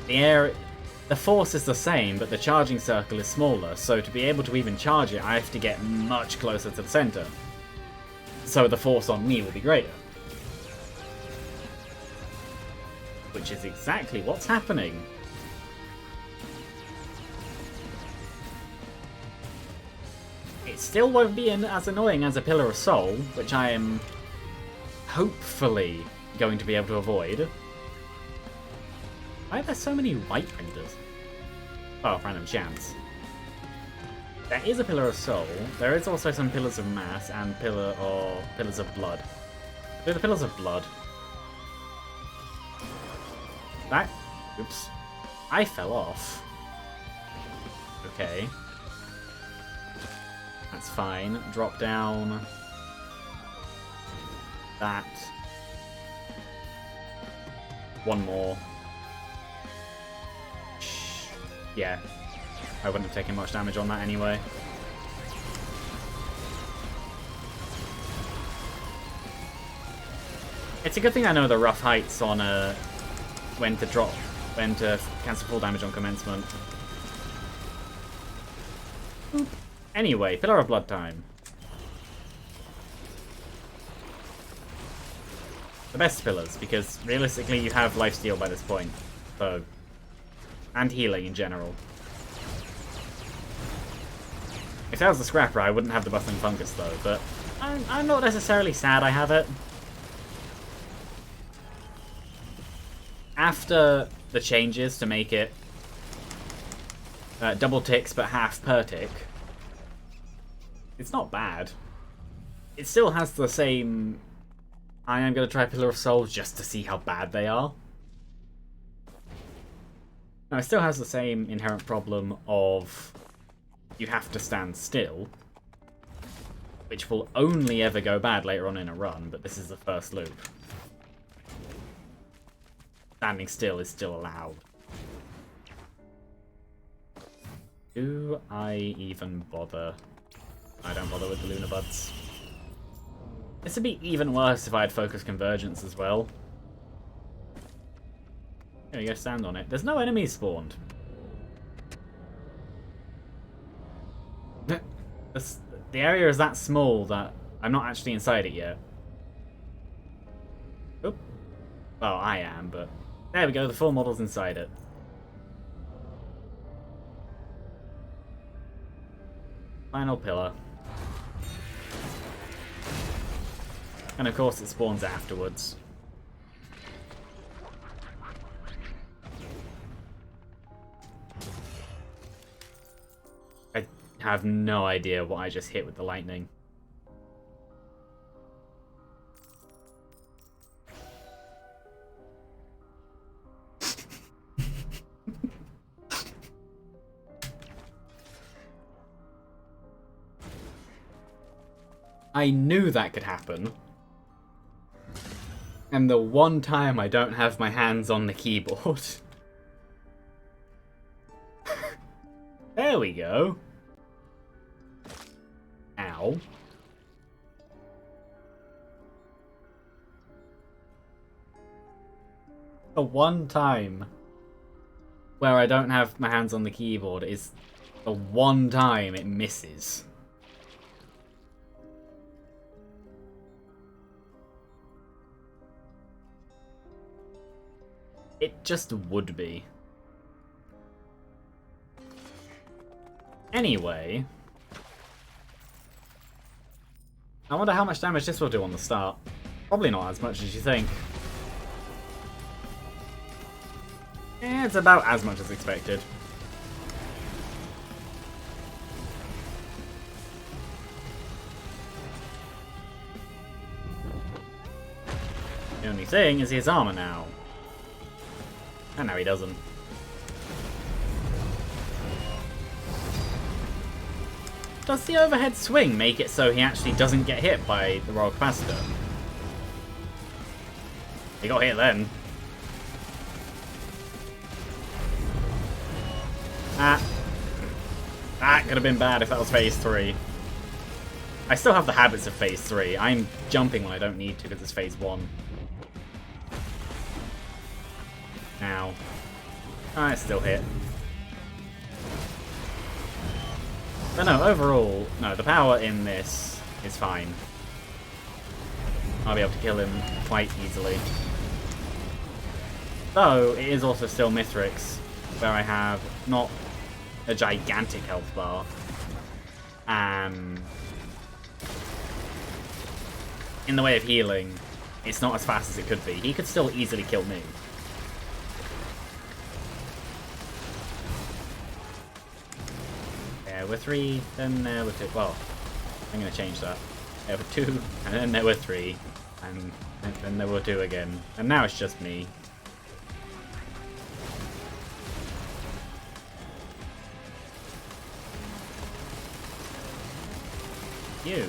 The the force is the same, but the charging circle is smaller, so to be able to even charge it, I have to get much closer to the center. So the force on me will be greater. Which is exactly what's happening. It still won't be as annoying as a Pillar of Soul, which I am hopefully going to be able to avoid. Why are there so many white printers? Oh, random chance. There is a Pillar of Soul. There is also some Pillars of Mass and Pillars of Blood. Do the Pillars of Blood. That... Oops. I fell off. Okay. That's fine. Drop down. That. One more. Yeah. I wouldn't have taken much damage on that anyway. It's a good thing I know the rough heights on when to cancel full damage on commencement. Oop. Anyway, Pillar of Blood time. The best pillars, because realistically you have lifesteal by this point. So, and healing in general. If that was the Scrapper, I wouldn't have the Bustling Fungus though, but I'm not necessarily sad I have it. After the changes to make it double ticks but half per tick, it's not bad. It still has the same... I am going to try Pillar of Souls just to see how bad they are. No, it still has the same inherent problem of you have to stand still, which will only ever go bad later on in a run, but this is the first loop. Standing still is still allowed. Do I even bother? I don't bother with the Lunar Buds. This would be even worse if I had Focus Convergence as well. There you go, stand on it. There's no enemies spawned. The area is that small that I'm not actually inside it yet. Oop. Well, I am, but... There we go, the full model's inside it. Final pillar. And of course it spawns afterwards. I have no idea what I just hit with the lightning. I knew that could happen. And the one time I don't have my hands on the keyboard. There we go. Ow. The one time where I don't have my hands on the keyboard is the one time it misses. It just would be. Anyway. I wonder how much damage this will do on the start. Probably not as much as you think. It's about as much as expected. The only thing is his armor now. And now he doesn't. Does the overhead swing make it so he actually doesn't get hit by the Royal Capacitor? He got hit then. That could have been bad if that was phase 3. I still have the habits of phase 3. I'm jumping when I don't need to because it's phase 1. Ow. I still hit. But no, overall, no, the power in this is fine. I'll be able to kill him quite easily. Though, it is also still Mithrix, where I have not a gigantic health bar. In the way of healing, it's not as fast as it could be. He could still easily kill me. There were 3, then there were 2. Well, I'm going to change that. There were 2, and then there were 3, and then there were 2 again. And now it's just me. You...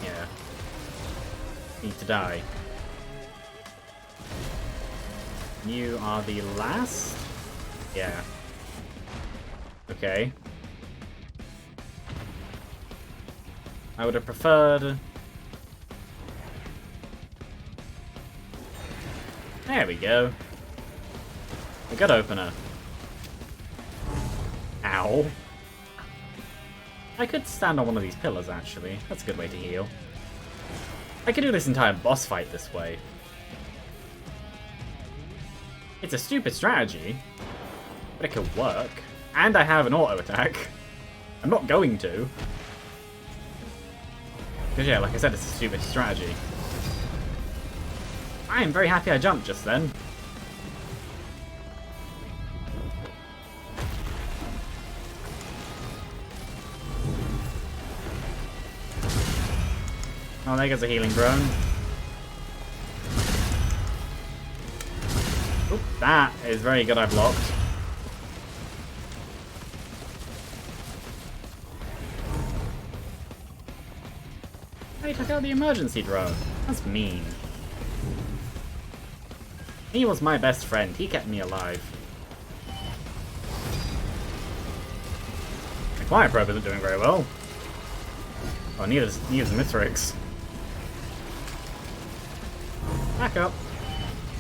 yeah. Need to die. You are the last? Yeah. Okay. I would have preferred... there we go. A good opener. Ow. I could stand on one of these pillars, actually. That's a good way to heal. I could do this entire boss fight this way. It's a stupid strategy, but it could work. And I have an auto attack. I'm not going to. Because yeah, like I said, it's a stupid strategy. I am very happy I jumped just then. Oh, there goes a healing drone. Oop, that is very good I blocked. He took out the emergency drone. That's mean. He was my best friend. He kept me alive. The Quiet Probe isn't doing very well. Oh, neither's Mithrix. Back up.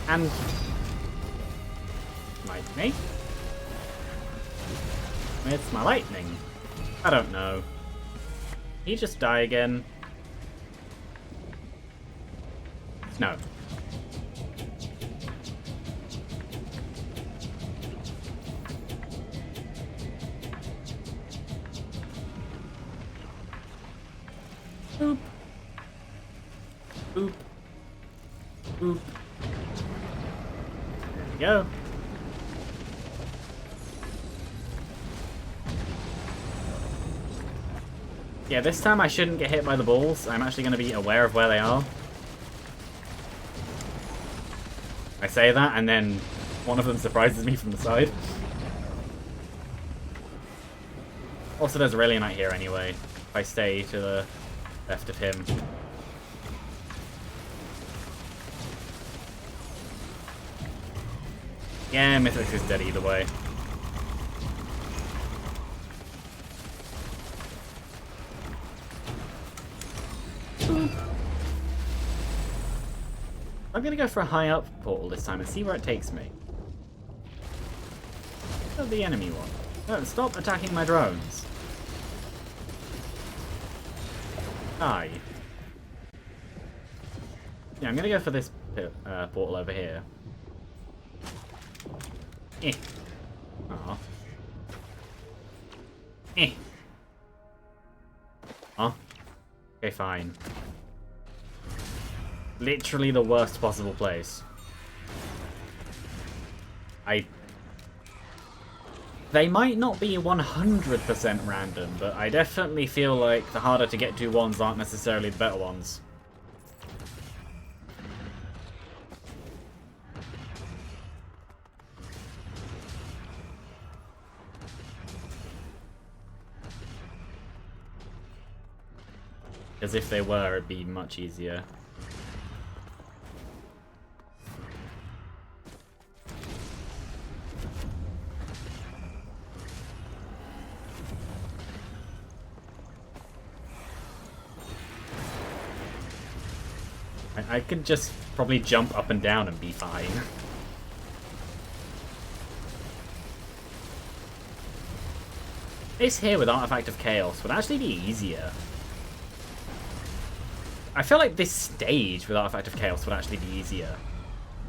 And... lightning? It's my lightning. I don't know. He just die again? No. Boop. Boop. Boop. There we go. Yeah, this time I shouldn't get hit by the balls. I'm actually going to be aware of where they are. I say that, and then one of them surprises me from the side. Also, there's Aurelianite here anyway, if I stay to the left of him. Yeah, Mithrix is dead either way. I'm gonna go for a high up portal this time and see where it takes me. Oh, the enemy one. No, stop attacking my drones. Die. Yeah, I'm gonna go for this portal over here. Eh. Aw. Eh. Huh? Okay, fine. Literally the worst possible place. They might not be 100% random, but I definitely feel like the harder to get to ones aren't necessarily the better ones. As if they were, it'd be much easier. I could just probably jump up and down and be fine. This here with Artifact of Chaos would actually be easier. I feel like this stage with Artifact of Chaos would actually be easier.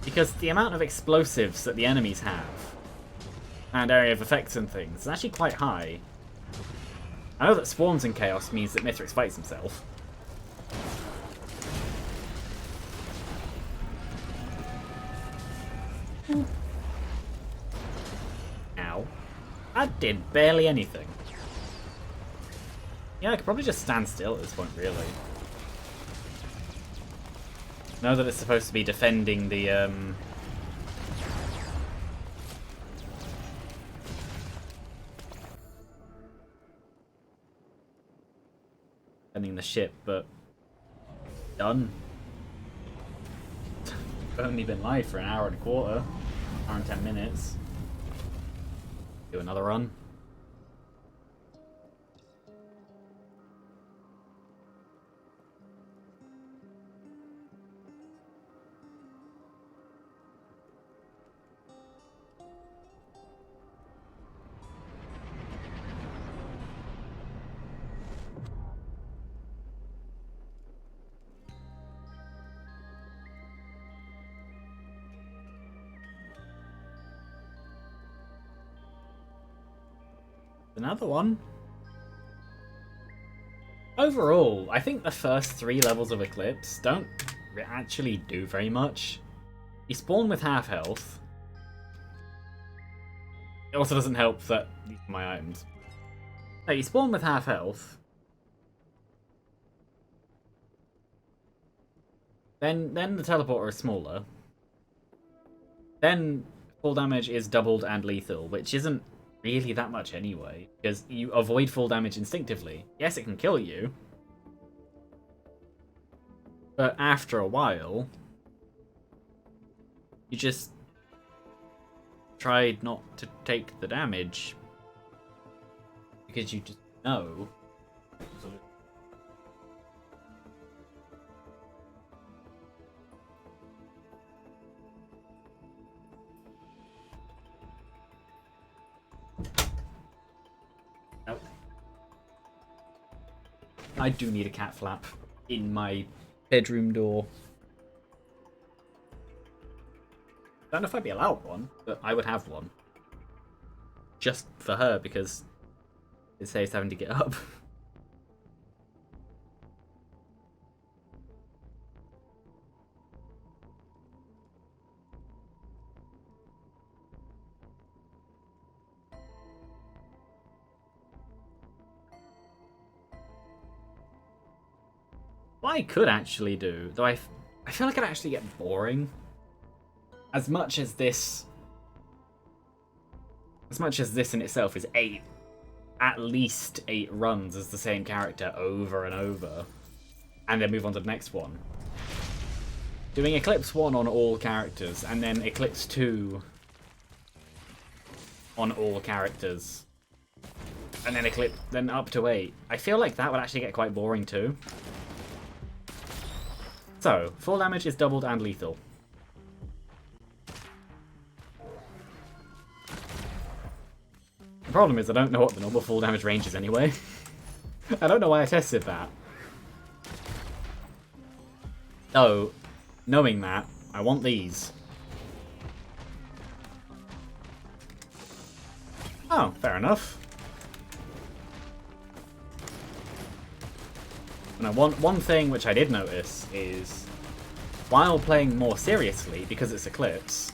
Because the amount of explosives that the enemies have, and area of effects and things, is actually quite high. I know that Swarms in Chaos means that Mithrix fights himself. Ow. That did barely anything. Yeah, I could probably just stand still at this point, really. Know that it's supposed to be defending the, defending the ship, but done. I've only been live for an hour and a quarter, hour and 10 minutes. Do another run. Another one. Overall, I think the first 3 levels of Eclipse don't actually do very much. You spawn with half health. It also doesn't help that these are my items. No, you spawn with half health. Then the teleporter is smaller. Then full damage is doubled and lethal, which isn't really that much anyway, because you avoid full damage instinctively. Yes, it can kill you, but after a while, you just try not to take the damage, because you just know. I do need a cat flap in my bedroom door. Don't know if I'd be allowed one, but I would have one. Just for her, because it saves having to get up. What I could actually do, though I feel like it'd actually get boring. As much as this in itself is at least 8 runs as the same character over and over, and then move on to the next one. Doing Eclipse 1 on all characters, and then Eclipse 2 on all characters, and then up to 8. I feel like that would actually get quite boring too. So, full damage is doubled and lethal. The problem is I don't know what the normal full damage range is anyway. I don't know why I tested that. So, knowing that, I want these. Oh, fair enough. Now, one thing which I did notice is, while playing more seriously, because it's Eclipse,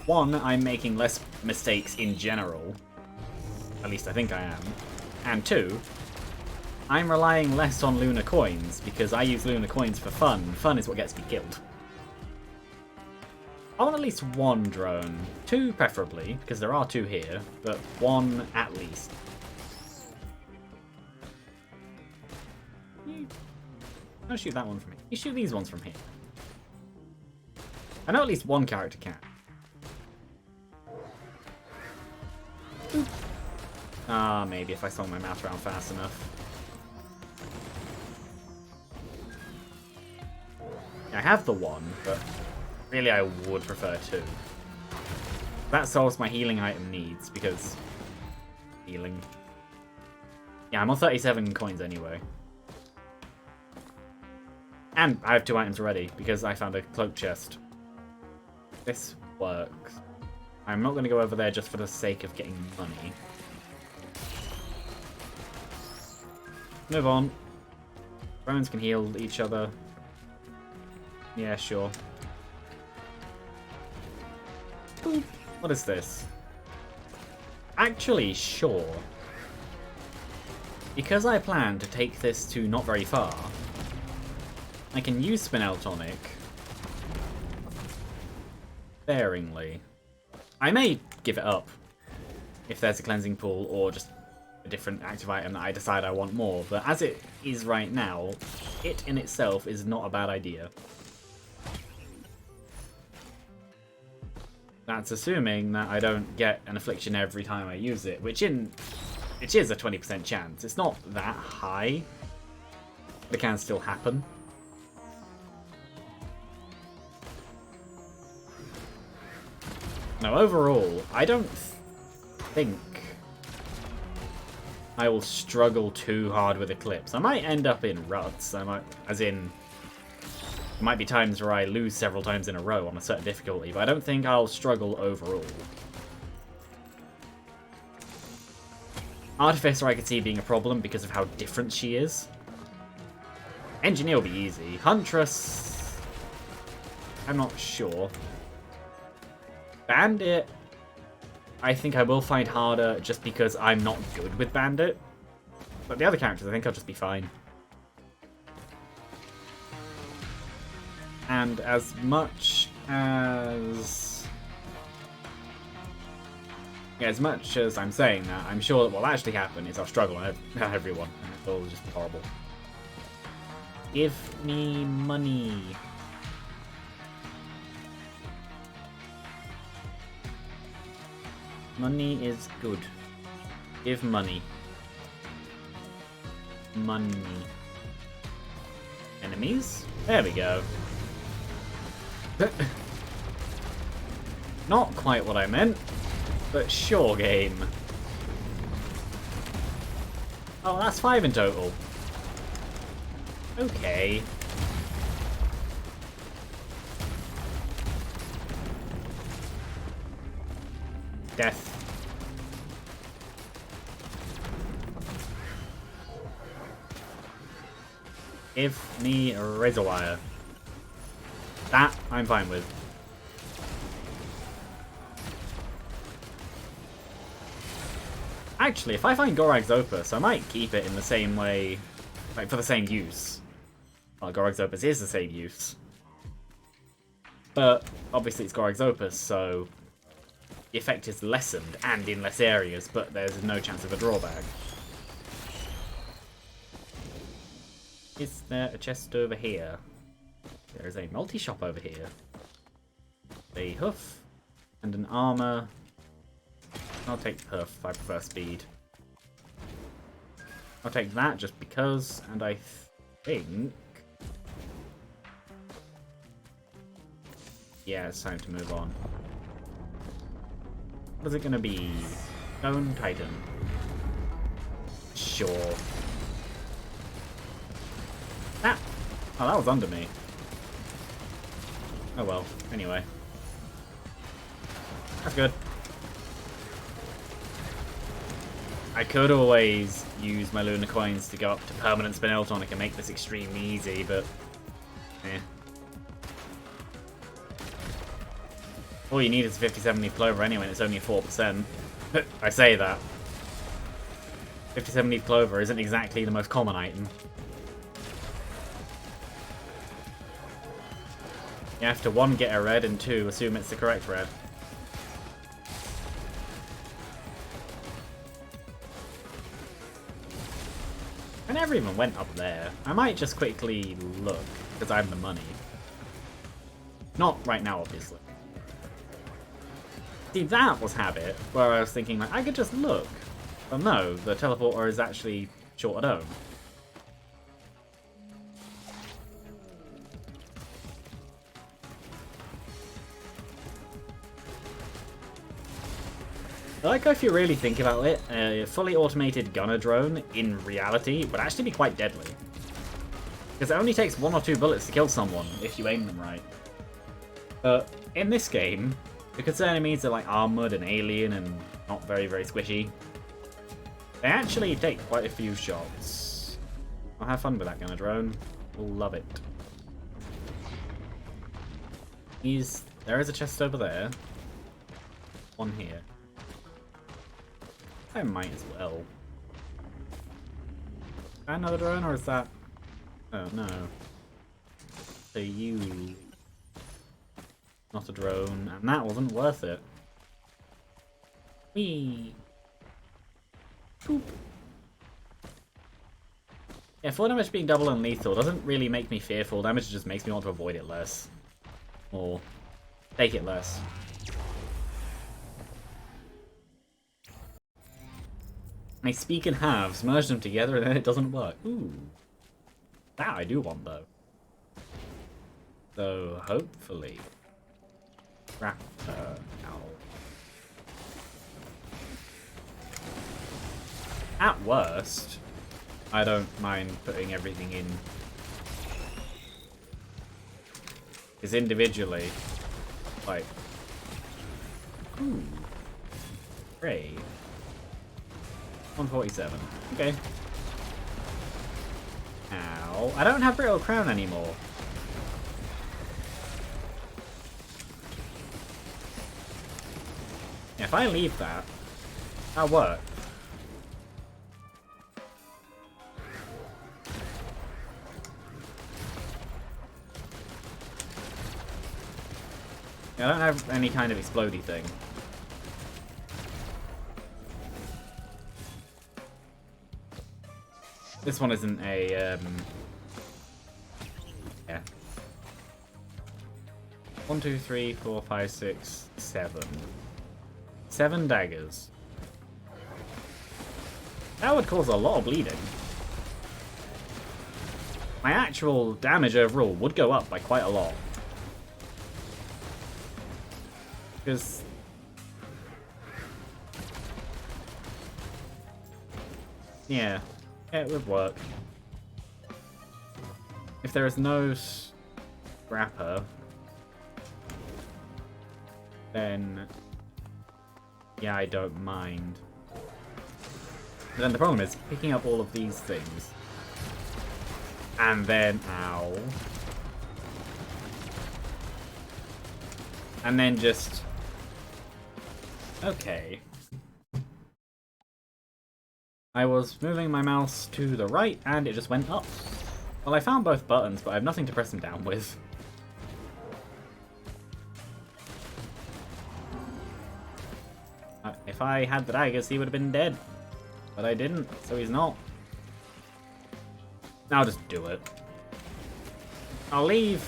1, I'm making less mistakes in general. At least I think I am. And 2, I'm relying less on Lunar Coins, because I use Lunar Coins for fun. Fun is what gets me killed. I want at least 1 drone. 2 preferably, because there are 2 here, but 1 at least. Don't shoot that one from here. You shoot these ones from here. I know at least 1 character can. Ah, maybe if I swung my mouse around fast enough. I have the 1, but really I would prefer 2. That solves my healing item needs, because healing. Yeah, I'm on 37 coins anyway. And I have 2 items already, because I found a cloak chest. This works. I'm not going to go over there just for the sake of getting money. Move on. Drones can heal each other. Yeah, sure. Boop. What is this? Actually, sure. Because I plan to take this to not very far, I can use Spinel Tonic sparingly. I may give it up if there's a cleansing pool or just a different active item that I decide I want more, but as it is right now, it in itself is not a bad idea. That's assuming that I don't get an affliction every time I use it, which is a 20% chance. It's not that high, but it can still happen. Now, overall, I don't think I will struggle too hard with Eclipse. I might end up in ruts. I might, as in, there might be times where I lose several times in a row on a certain difficulty, but I don't think I'll struggle overall. Artificer I could see being a problem because of how different she is. Engineer will be easy. Huntress, I'm not sure. Bandit, I think I will find harder just because I'm not good with Bandit. But the other characters, I think I'll just be fine. And as much as... yeah, as much as I'm saying that, I'm sure that what will actually happen is I'll struggle on everyone. And it'll just be horrible. Give me money. Money is good. Give money. Money. Enemies? There we go. Not quite what I meant, but sure game. Oh, that's 5 in total. Okay. Death. Give me a razor wire. That I'm fine with. Actually, if I find Gorag's Opus, I might keep it in the same way, like for the same use. Well, Gorag's Opus is the same use. But obviously it's Gorag's Opus, so the effect is lessened and in less areas, but there's no chance of a drawback. Is there a chest over here? There is a multi-shop over here. A hoof and an armor. I'll take the hoof, I prefer speed. I'll take that just because, and I think... yeah, it's time to move on. What is it going to be? Stone Titan. Sure. Ah! Oh, that was under me. Oh well, anyway. That's good. I could always use my Lunar Coins to go up to permanent Spinel Tonic and make this extremely easy, but... eh. All you need is a 57 leaf clover anyway, and it's only a 4%. I say that. 57 leaf clover isn't exactly the most common item. You have to 1, get a red, and 2, assume it's the correct red. I never even went up there. I might just quickly look, because I have the money. Not right now, obviously. See, that was habit, where I was thinking, like, I could just look. But no, the teleporter is actually short at home. Like, if you really think about it, a fully automated gunner drone, in reality, would actually be quite deadly. Because it only takes 1 or 2 bullets to kill someone, if you aim them right. But in this game, because the enemies are like armored and alien and not very, very squishy, they actually take quite a few shots. I'll have fun with that gunner drone. We'll love it. There is a chest over there. One here. I might as well. Is that another drone, or is that... Oh, no. So you... Not a drone, and that wasn't worth it. Whee! Boop. Yeah, full damage being double and lethal doesn't really make me fear full damage, it just makes me want to avoid it less. Or take it less. I speak in halves, merge them together, and then it doesn't work. Ooh. That I do want, though. So, hopefully... Raptor. Ow. At worst, I don't mind putting everything in. Because individually, like... Ooh. Great. 147. Okay. Ow. I don't have Brittle Crown anymore. Yeah, if I leave that, that'll work. Yeah, I don't have any kind of explodey thing. This one isn't a, yeah. 1, 2, 3, 4, 5, 6, 7. 7 daggers. That would cause a lot of bleeding. My actual damage overall would go up by quite a lot. Because... Yeah. Yeah, it would work. If there is no scrapper, then yeah, I don't mind. But then the problem is picking up all of these things, and then ow, and then just okay. I was moving my mouse to the right, and it just went up. Well, I found both buttons, but I have nothing to press them down with. If I had the daggers, he would have been dead. But I didn't, so he's not. I'll just do it. I'll leave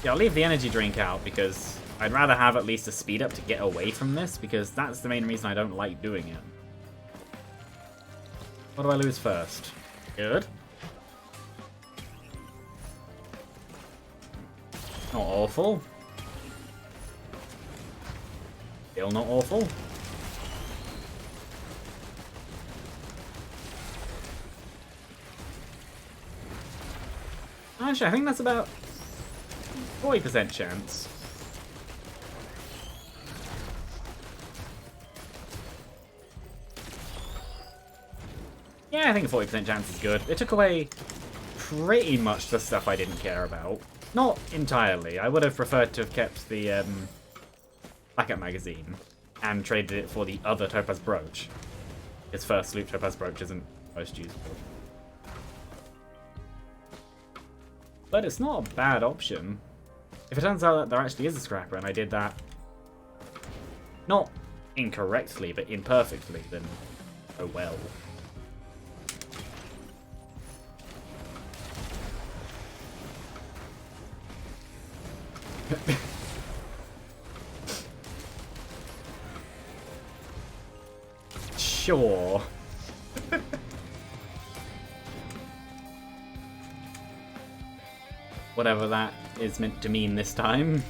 the energy drink out, because I'd rather have at least a speed up to get away from this, because that's the main reason I don't like doing it. What do I lose first? Good. Not awful. Still not awful. Actually, I think that's about 40% chance. Yeah, I think a 40% chance is good. It took away pretty much the stuff I didn't care about. Not entirely. I would have preferred to have kept the Blackout magazine and traded it for the other Topaz brooch. His first loop Topaz brooch isn't most useful. But it's not a bad option. If it turns out that there actually is a scrapper and I did that not incorrectly, but imperfectly, then oh well. Sure. Whatever that is meant to mean this time.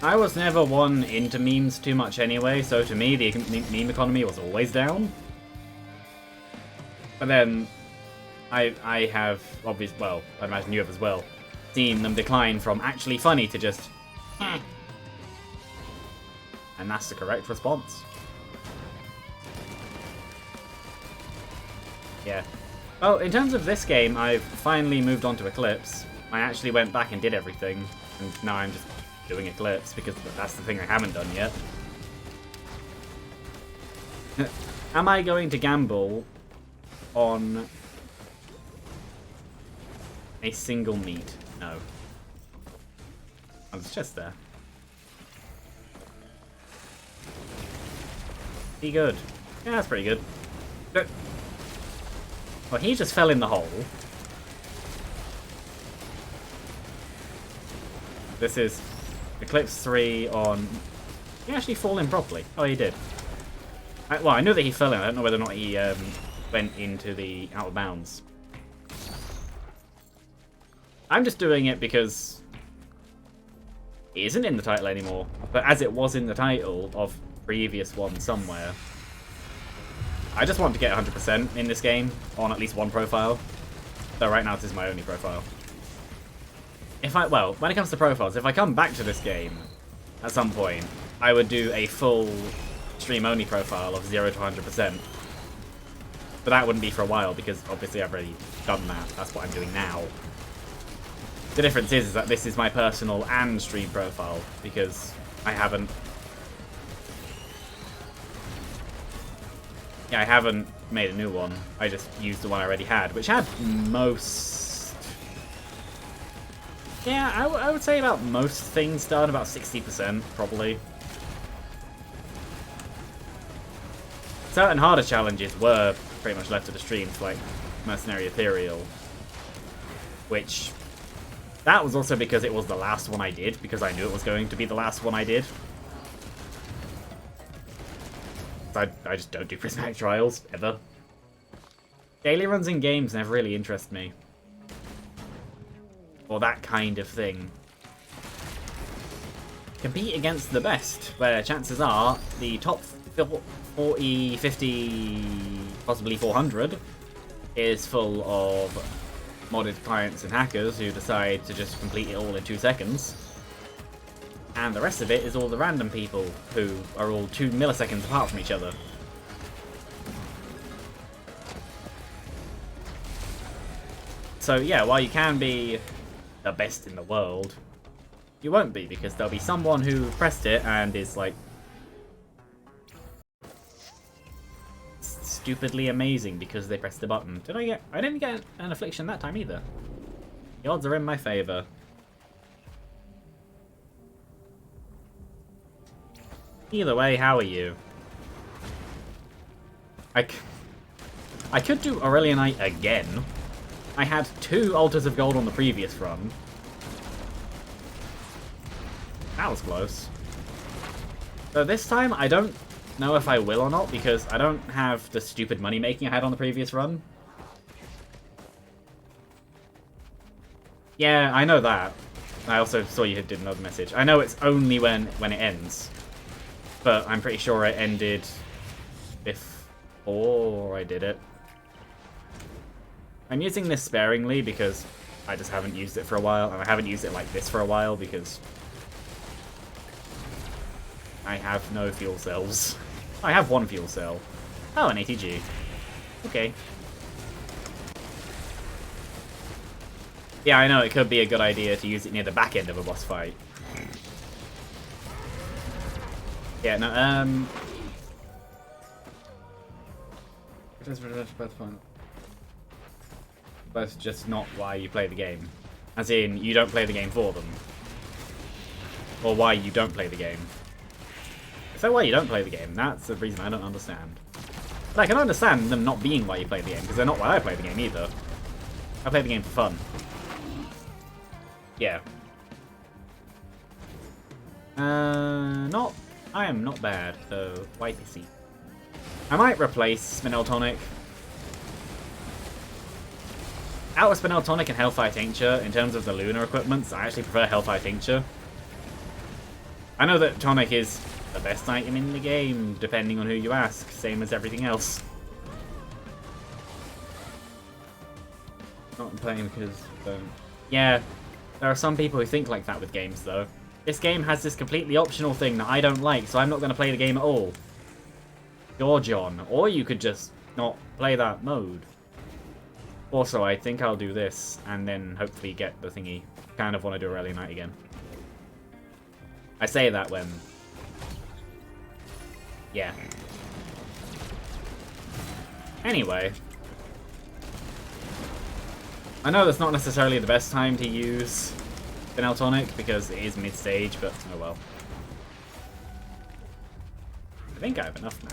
I was never one into memes too much anyway, so to me the meme economy was always down. But then I have obviously, well, I imagine you have as well, seen them decline from actually funny to just and that's the correct response. Yeah. Well, in terms of this game, I've finally moved on to Eclipse. I actually went back and did everything, and now I'm just doing Eclipse because that's the thing I haven't done yet. Am I going to gamble on a single meat? No. Oh, it's just there. Be good. Yeah, that's pretty good. Well, he just fell in the hole. This is Eclipse 3 on... Did he actually fall in properly? Oh, he did. Well, I knew that he fell in. I don't know whether or not he went into the out of bounds. I'm just doing it because it isn't in the title anymore. But as it was in the title of previous one somewhere, I just want to get 100% in this game on at least one profile. So right now this is my only profile. Well, when it comes to profiles, if I come back to this game at some point, I would do a full stream-only profile of 0 to 100%. But that wouldn't be for a while, because obviously I've already done that. That's what I'm doing now. The difference is that this is my personal and stream profile, because I haven't... Yeah, I haven't made a new one. I just used the one I already had, which had most... Yeah, I would say about most things done, about 60%, probably. Certain harder challenges were pretty much left to the streams, like Mercenary Ethereal. Which... That was also because it was the last one I did, because I knew it was going to be the last one I did. I just don't do Prismatic Trials, ever. Daily runs in games never really interest me. Or that kind of thing. Compete against the best, where chances are the top 40, 50, possibly 400 is full of modded clients and hackers who decide to just complete it all in 2 seconds. And the rest of it is all the random people who are all 2 milliseconds apart from each other. So yeah, while you can be the best in the world, you won't be, because there'll be someone who pressed it and is like stupidly amazing because they pressed the button. I didn't get an affliction that time either. The odds are in my favor. Either way, how are you? I could do Aurelionite again. I had 2 Altars of Gold on the previous run. That was close. So this time, I don't know if I will or not, because I don't have the stupid money making I had on the previous run. Yeah, I know that. I also saw you did another message. I know it's only when it ends. But I'm pretty sure it ended before I did it. I'm using this sparingly because I just haven't used it for a while, and I haven't used it like this for a while because I have no fuel cells. I have 1 fuel cell. Oh, an ATG. Okay. Yeah, I know, it could be a good idea to use it near the back end of a boss fight. Yeah, no, That's just not why you play the game. As in, you don't play the game for them. Or why you don't play the game. If they're why you don't play the game, that's the reason I don't understand. But I can understand them not being why you play the game, because they're not why I play the game either. I play the game for fun. Yeah. I am not bad, though. Why PC? I might replace Spinel Tonic. Out of Spinel Tonic and Hellfire Tincture, in terms of the Lunar equipments, I actually prefer Hellfire Tincture. I know that tonic is the best item in the game, depending on who you ask, same as everything else. Not playing because... yeah, there are some people who think like that with games, though. This game has this completely optional thing that I don't like, so I'm not going to play the game at all. You're John. Or you could just not play that mode. Also, I think I'll do this, and then hopefully get the thingy. Kind of want to do a rally night again. I say that when... yeah. Anyway. I know that's not necessarily the best time to use Peneltonic, because it is mid-stage, but oh well. I think I have enough now.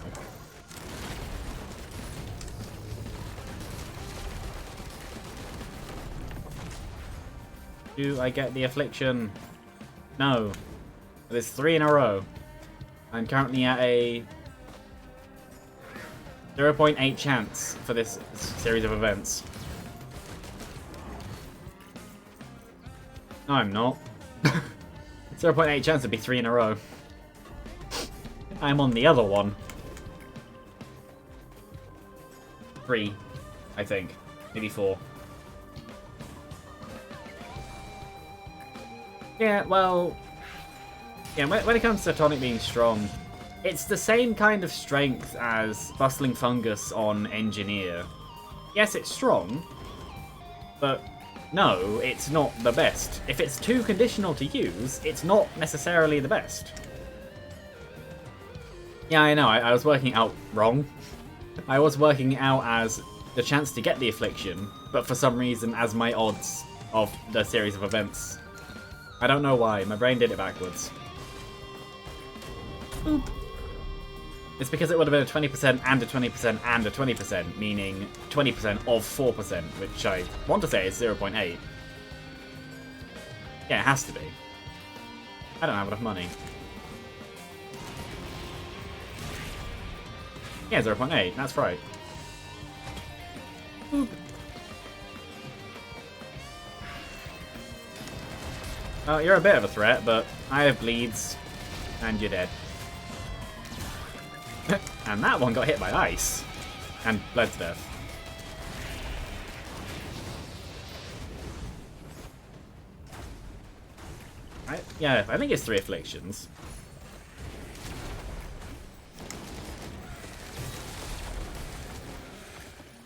Do I get the Affliction? No. There's 3 in a row. I'm currently at a 0.8 chance for this series of events. No, I'm not. 0.8 chance to be 3 in a row. I'm on the other one. 3, I think. Maybe 4. Yeah, well... yeah, when it comes to Tonic being strong, it's the same kind of strength as Bustling Fungus on Engineer. Yes, it's strong, but no, it's not the best. If it's too conditional to use, it's not necessarily the best. Yeah, I know, I was working out wrong. I was working out as the chance to get the Affliction, but for some reason as my odds of the series of events. I don't know why, my brain did it backwards. Boop. It's because it would have been a 20% and a 20% and a 20%, meaning 20% of 4%, which I want to say is 0.8. Yeah, it has to be. I don't have enough money. Yeah, 0.8, that's right. Boop. You're a bit of a threat, but I have bleeds, and you're dead. And that one got hit by ice, and bled to death. Yeah, I think it's 3 afflictions.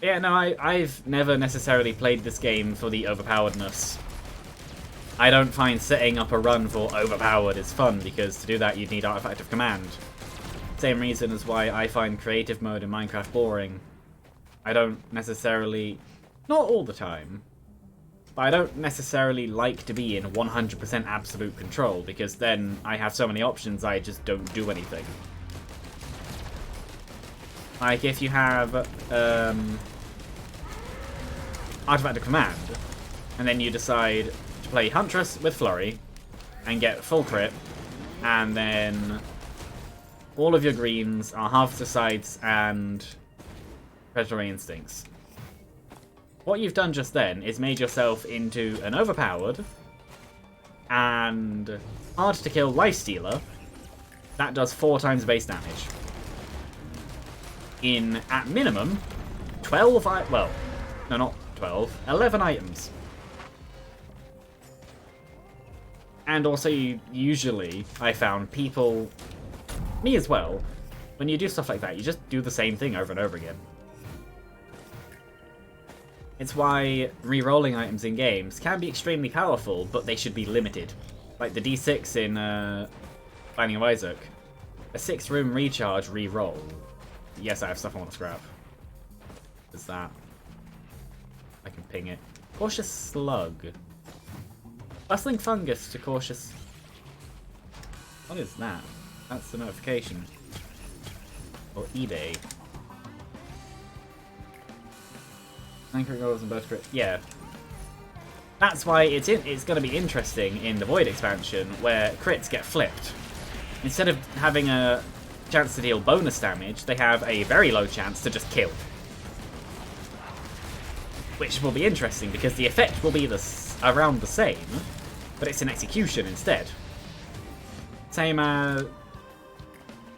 Yeah, no, I've never necessarily played this game for the overpoweredness. I don't find setting up a run for overpowered is fun, because to do that you'd need Artifact of Command. Same reason as why I find creative mode in Minecraft boring. I don't necessarily... not all the time. But I don't necessarily like to be in 100% absolute control, because then I have so many options I just don't do anything. Like if you have Artifact of Command, and then you decide to play Huntress with Flurry, and get full crit, and then all of your greens are Harvester Sites and Predatory Instincts. What you've done just then is made yourself into an overpowered and hard to kill Lifestealer that does 4 times base damage. In, at minimum, 12 well, no, not 12, 11 items. And also, usually, I found people, me as well, when you do stuff like that, you just do the same thing over and over again. It's why re-rolling items in games can be extremely powerful, but they should be limited. Like the D6 in Binding of Isaac. A 6-room recharge re-roll. Yes, I have stuff I want to scrap. Is that? I can ping it. Cautious Slug. Bustling Fungus to Cautious... what is that? That's the notification. Or eBay. Anchoring rolls and both crit. Yeah. That's why it's going to be interesting in the Void expansion, where crits get flipped. Instead of having a chance to deal bonus damage, they have a very low chance to just kill. Which will be interesting, because the effect will be around the same, but it's an execution instead. Same as...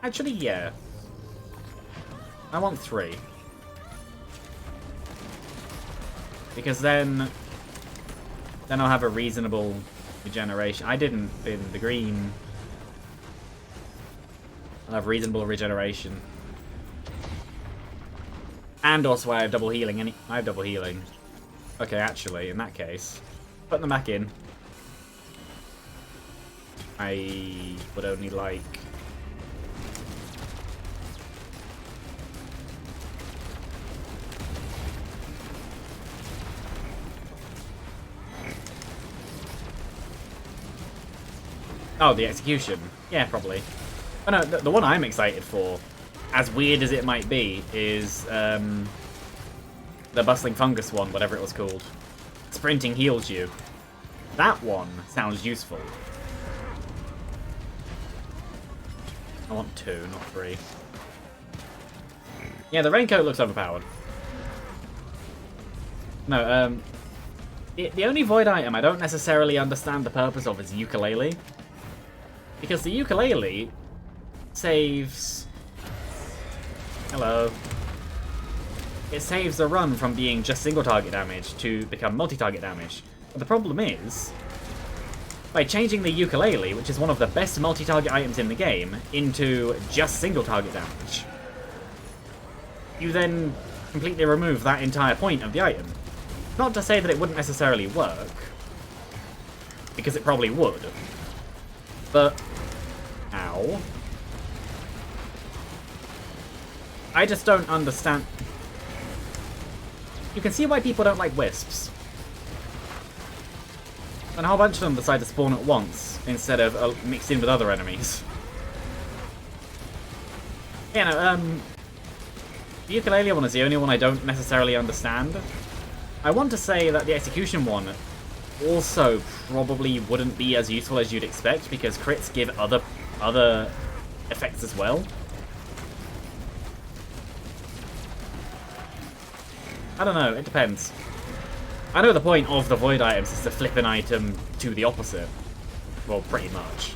Actually, yeah. I want 3. Because then I'll have a reasonable regeneration. I didn't bin the green. I'll have reasonable regeneration. And also I have double healing. I have double healing. Okay, actually, in that case, put them back in. I would only like... Oh, the execution. Yeah, probably. Oh no, the one I'm excited for, as weird as it might be, is the Bustling Fungus one, whatever it was called. Sprinting heals you. That one sounds useful. I want 2, not 3. Yeah, the Raincoat looks overpowered. No, the only Void item I don't necessarily understand the purpose of is Ukulele. Because the Ukulele saves... Hello. It saves the run from being just single target damage to become multi-target damage. But the problem is, by changing the Ukulele, which is one of the best multi-target items in the game, into just single target damage, you then completely remove that entire point of the item. Not to say that it wouldn't necessarily work, because it probably would, but... Ow. I just don't understand... You can see why people don't like wisps. And a whole bunch of them decide to spawn at once, instead of mixed in with other enemies. Yeah, no, the Ukulele one is the only one I don't necessarily understand. I want to say that the Execution one also probably wouldn't be as useful as you'd expect, because crits give other effects as well. I don't know, it depends. I know the point of the Void items is to flip an item to the opposite. Well, pretty much.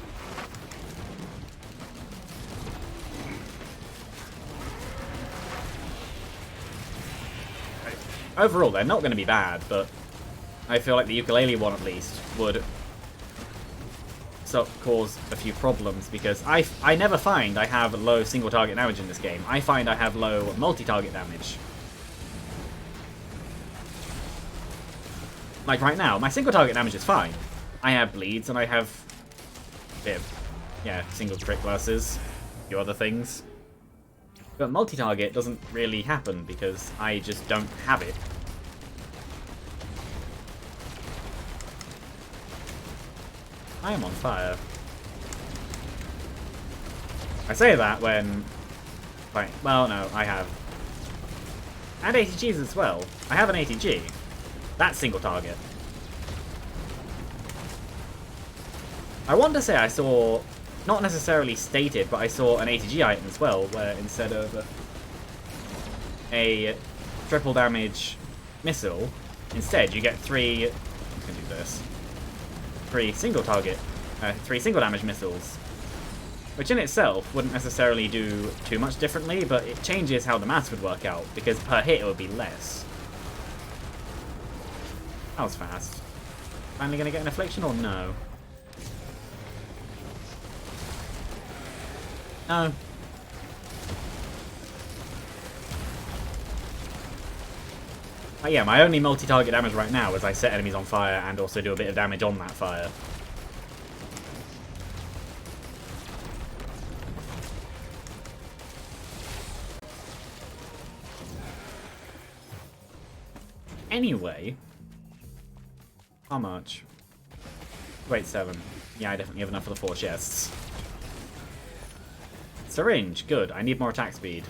Overall, they're not going to be bad, but I feel like the Ukulele one, at least, would cause a few problems, because I never find I have low single target damage in this game. I find I have low multi-target damage. Like right now, my single target damage is fine. I have bleeds and I have a bit of, yeah, single crit versus a few other things. But multi-target doesn't really happen because I just don't have it. I am on fire. I say that when... Right, well, no, I have. And ATGs as well. I have an ATG. That's single target. I want to say I saw, not necessarily stated, but I saw an ATG item as well, where instead of a triple damage missile, instead you get 3, I can do this, 3 single target, 3 single damage missiles, which in itself wouldn't necessarily do too much differently, but it changes how the maths would work out, because per hit it would be less. That was fast. Finally gonna get an affliction or no? No. Yeah, my only multi-target damage right now is I set enemies on fire and also do a bit of damage on that fire. Anyway... How much? Wait, 7. Yeah, I definitely have enough for the 4 chests. Syringe, good. I need more attack speed.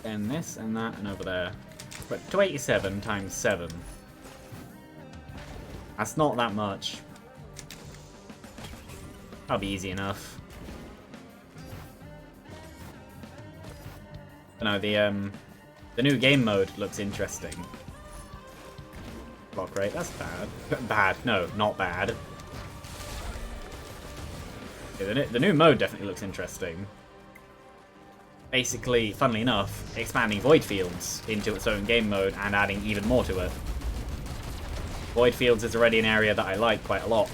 Then this and that and over there. But 287 times 7. That's not that much. That'll be easy enough. No, the The new game mode looks interesting. Block rate, that's bad. Bad, no, not bad. Yeah, the new mode definitely looks interesting. Basically, funnily enough, expanding Void Fields into its own game mode and adding even more to it. Void Fields is already an area that I like quite a lot.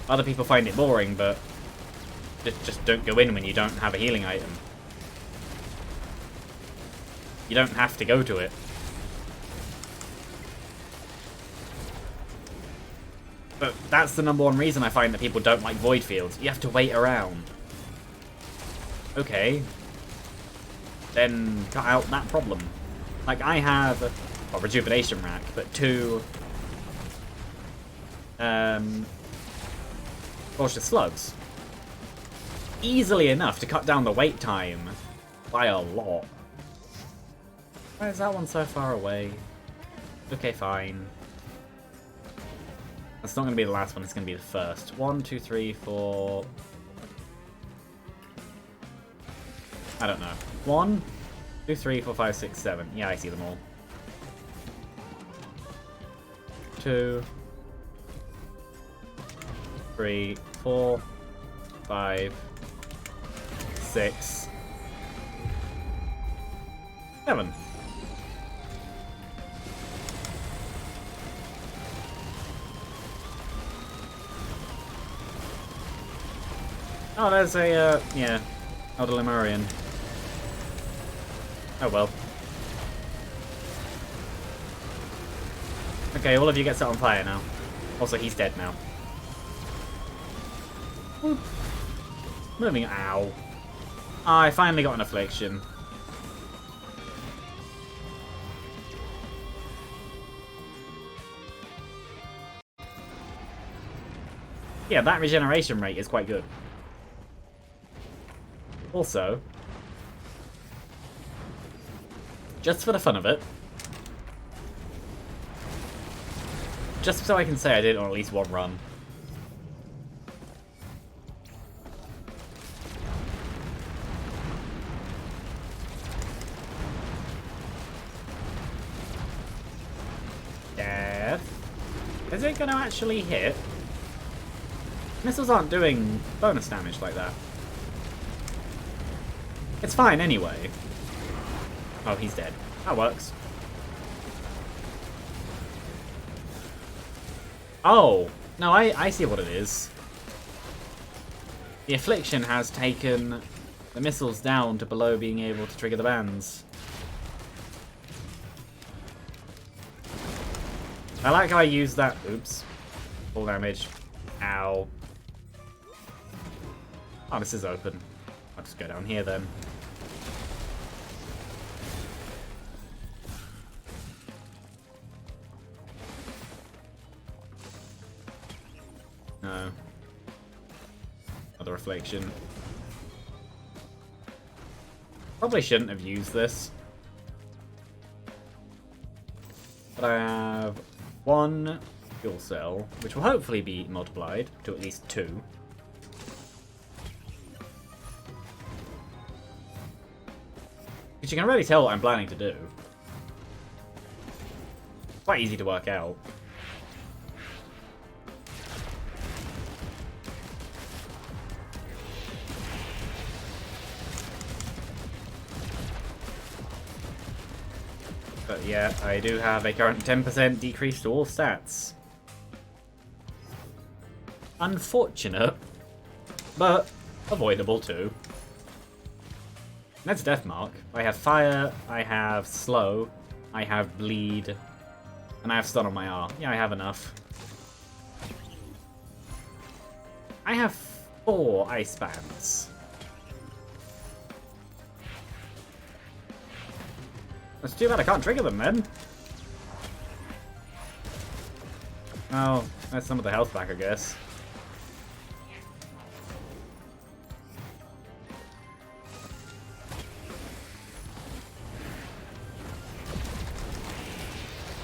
Other people find it boring, but just don't go in when you don't have a healing item. You don't have to go to it. But that's the #1 reason I find that people don't like Void Fields. You have to wait around. Okay. Then cut out that problem. Like, I have a Rejuvenation Rack, but 2... Cautious Slugs. Easily enough to cut down the wait time by a lot. Why is that one so far away? Okay, fine. That's not going to be the last one, it's going to be the first. 1, 2, 3, 4... I don't know. 1, 2, 3, 4, 5, 6, 7. Yeah, I see them all. 2, 3, 4, 5, 6, 7. Oh, there's a, yeah, Elder Lemurian. Oh well. Okay, all of you get set on fire now. Also, he's dead now. Whoop. Moving, ow. I finally got an affliction. Yeah, that regeneration rate is quite good. Also, just for the fun of it, just so I can say I did it on at least one run. Death. Is it going to actually hit? Missiles aren't doing bonus damage like that. It's fine anyway. Oh, he's dead. That works. Oh! No, I see what it is. The Affliction has taken the missiles down to below being able to trigger the bands. I like how I used that. Oops. Full damage. Ow. Oh, this is open. I'll just go down here then. No. Another Affliction. Probably shouldn't have used this. But I have 1 fuel cell, which will hopefully be multiplied to at least 2. Which you can already tell what I'm planning to do. Quite easy to work out. But yeah, I do have a current 10% decrease to all stats. Unfortunate, but avoidable too. That's Deathmark. I have Fire, I have Slow, I have Bleed, and I have Stun on my R. Yeah, I have enough. I have 4 Ice Bands. That's too bad I can't trigger them then. Oh, that's some of the health back, I guess.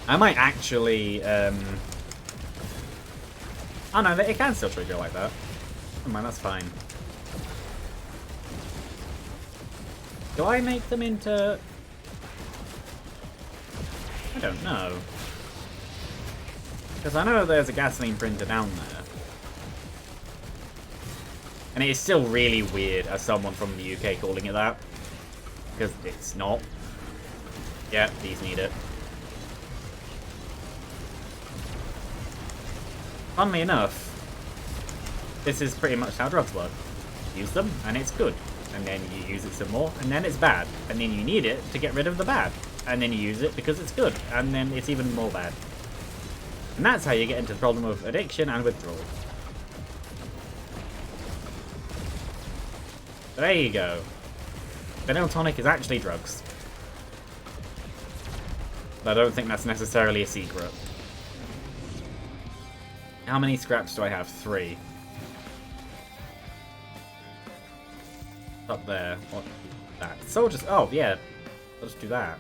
I might actually, oh no, it can still trigger like that. Never mind, that's fine. Do I make them into... I don't know. Because I know there's a gasoline printer down there. And it is still really weird as someone from the UK calling it that. Because it's not. Yeah, these need it. Funnily enough, this is pretty much how drugs work. Use them, and it's good. And then you use it some more, and then it's bad. And then you need it to get rid of the bad. And then you use it because it's good, and then it's even more bad. And that's how you get into the problem of addiction and withdrawal. So there you go. Phenyl tonic is actually drugs. But I don't think that's necessarily a secret. How many scraps do I have? 3. Up there. What? That. Soldiers. Oh, yeah. Let's do that.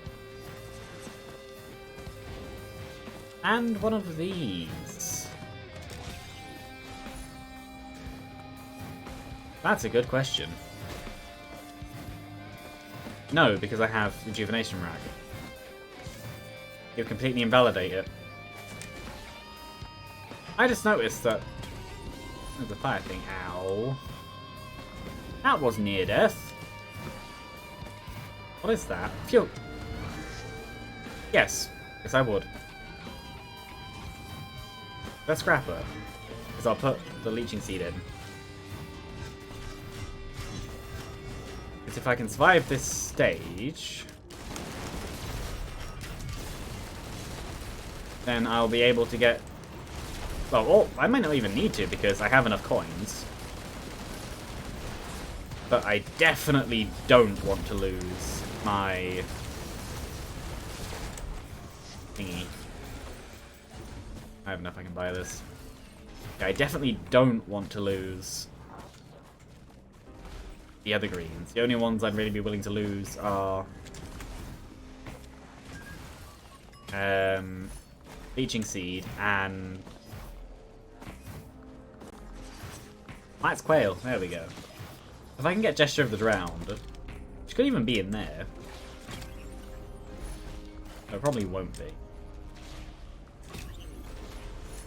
And one of these. That's a good question. No, because I have Rejuvenation Rack. You'll completely invalidate it. I just noticed that there's a fire thing. Ow. That was near death. What is that? Fuel. Yes. Yes, I would. Let's scrapper. Because I'll put the leeching seed in. Because if I can survive this stage, then I'll be able to get... Well, I might not even need to because I have enough coins. But I definitely don't want to lose my thingy. I have enough, I can buy this. Okay, I definitely don't want to lose the other greens. The only ones I'd really be willing to lose are Leeching Seed and Might's Quail. There we go. If I can get Gesture of the Drowned, which could even be in there. It probably won't be.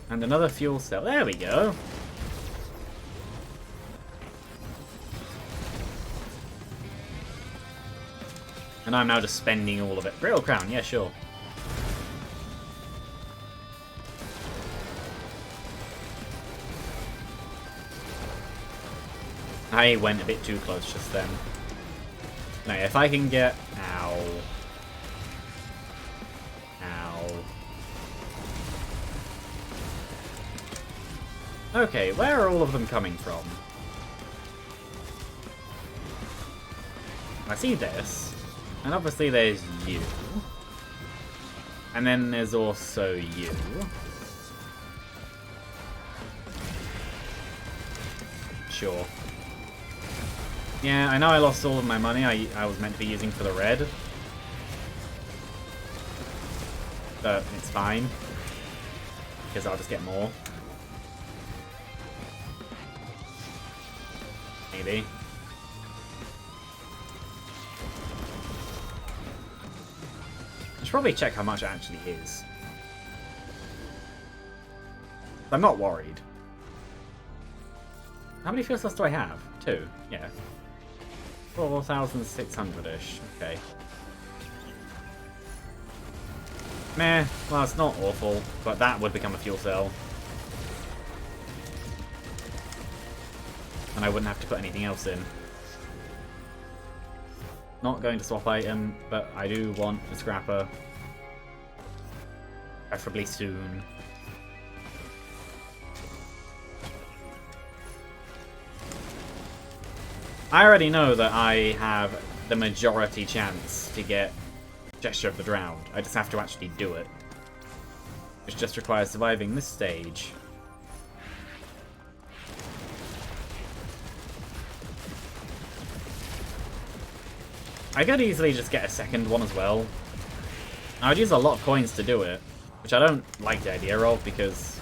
And another fuel cell. There we go. And I'm now just spending all of it. Brittle Crown, yeah, sure. I went a bit too close just then. No, if I can get... Ow. Ow. Okay, where are all of them coming from? I see this. And obviously there's you. And then there's also you. Sure. Yeah, I know I lost all of my money I was meant to be using for the red. But it's fine. Because I'll just get more. Maybe. I should probably check how much it actually is. I'm not worried. How many fuel cells do I have? 2. Yeah. 4,600-ish. Okay. Meh. Well, it's not awful, but that would become a fuel cell. And I wouldn't have to put anything else in. Not going to swap item, but I do want a scrapper. Preferably soon. I already know that I have the majority chance to get Gesture of the Drowned. I just have to actually do it. Which just requires surviving this stage. I could easily just get a second one as well. I would use a lot of coins to do it, which I don't like the idea of because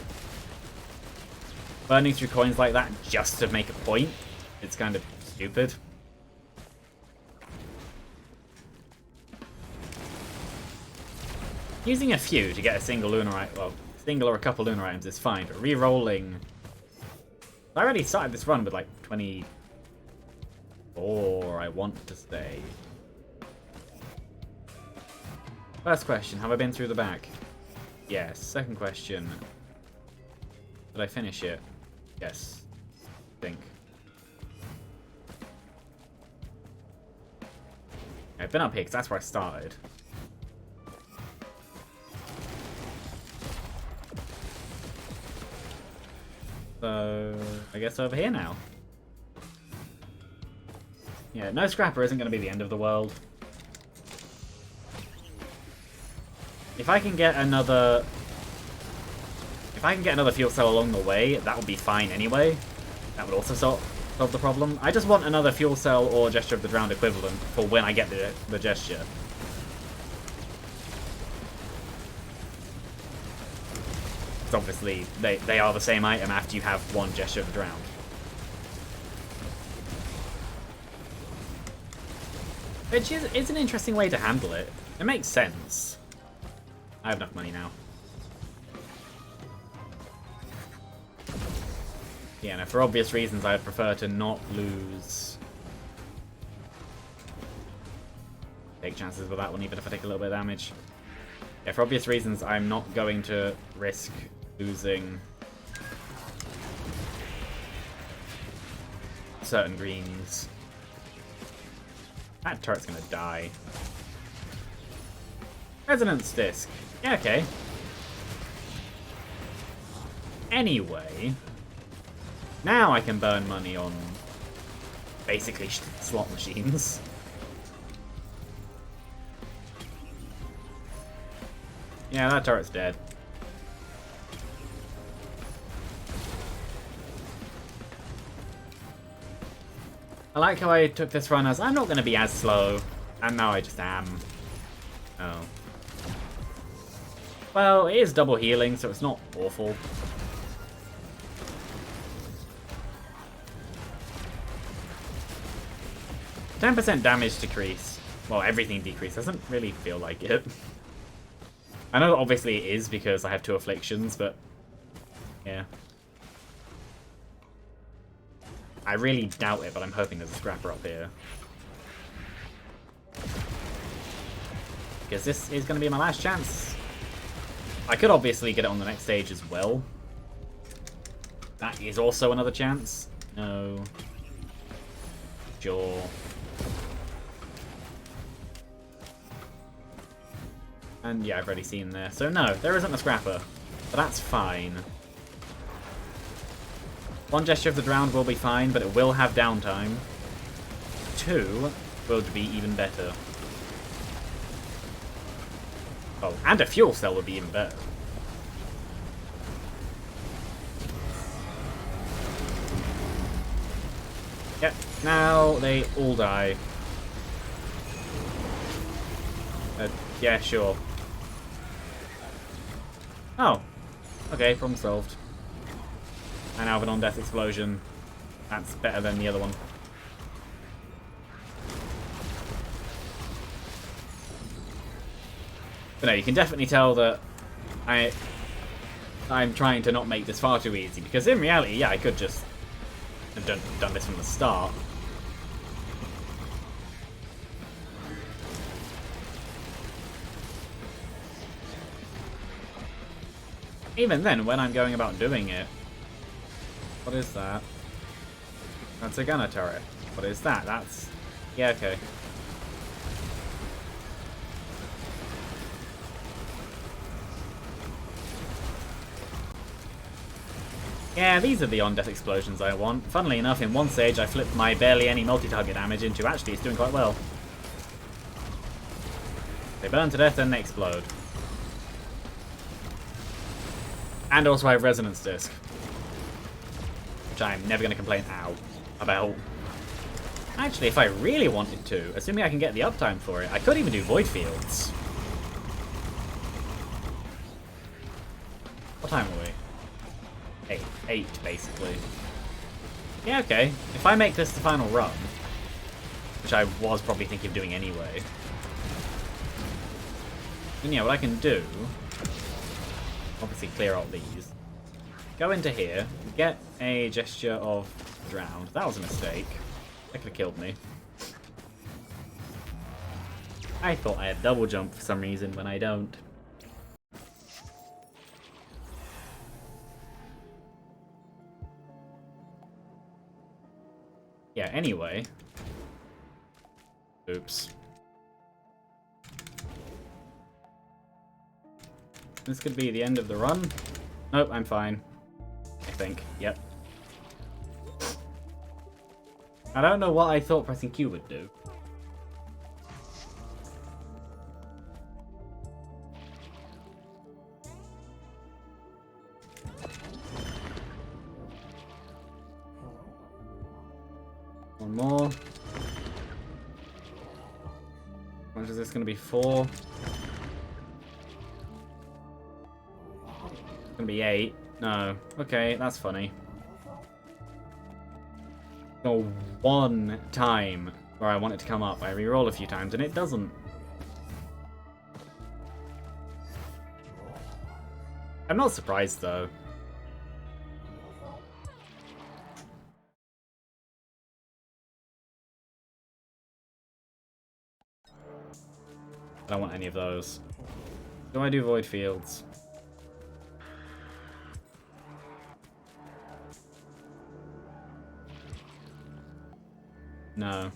burning through coins like that just to make a point, it's kind of stupid. Using a few to get a single lunar item, well, single or a couple lunar items is fine, but re-rolling... I already started this run with like 24, I want to say. First question, have I been through the back? Yes. Second question, did I finish it? Yes. I think. I've been up here because that's where I started. So, I guess over here now. Yeah, no scrapper isn't going to be the end of the world. If I can get another fuel cell along the way, that would be fine anyway. That would also solve the problem. I just want another fuel cell or Gesture of the Drowned equivalent for when I get the gesture. Because obviously, they are the same item after you have one Gesture of the Drowned. Which is an interesting way to handle it. It makes sense. I have enough money now. Yeah, no, for obvious reasons, I'd prefer to not lose. Take chances with that one, even if I take a little bit of damage. Yeah, for obvious reasons, I'm not going to risk losing certain greens. That turret's gonna die. Resonance Disc. Yeah, okay. Anyway, now I can burn money on basically slot machines. Yeah, that turret's dead. I like how I took this run as I'm not going to be as slow, and now I just am. Oh. Well, it is double healing, so it's not awful. %10 damage decrease. Well, everything decrease. Doesn't really feel like it. I know obviously it is because I have 2 afflictions, but yeah. I really doubt it, but I'm hoping there's a scrapper up here. Because this is going to be my last chance. I could obviously get it on the next stage as well. That is also another chance. No. Sure. And yeah, I've already seen there. So no, there isn't a scrapper. But that's fine. One Gesture of the Drowned will be fine, but it will have downtime. 2 will be even better. Oh, and a fuel cell would be even better. Yep, now they all die. Yeah, sure. Oh, okay, problem solved. And now have an on-death explosion. That's better than the other one. But no, you can definitely tell that I'm trying to not make this far too easy, because in reality, yeah, I could just have done this from the start. Even then, when I'm going about doing it... What is that? That's a gunner turret. What is that? That's... Yeah, okay. Yeah, these are the on-death explosions I want. Funnily enough, in one stage I flipped my barely any multi-target damage into actually it's doing quite well. They burn to death, then they explode. And also I have Resonance Disc. Which I'm never going to complain about. Actually, if I really wanted to, assuming I can get the uptime for it, I could even do Void Fields. What time are we? 8, basically. Yeah, okay. If I make this the final run, which I was probably thinking of doing anyway. And yeah, what I can do, obviously clear out these, go into here, get a gesture of drowned. That was a mistake. That could have killed me. I thought I had double jump for some reason when I don't. Yeah, anyway. Oops. This could be the end of the run. Nope, I'm fine. I think. Yep. I don't know what I thought pressing Q would do. One more. How much is this going to be? 4? It's going to be 8. No. Okay, that's funny. No, one time where I want it to come up, I reroll a few times and it doesn't. I'm not surprised though. I don't want any of those. Do I do Void Fields? No.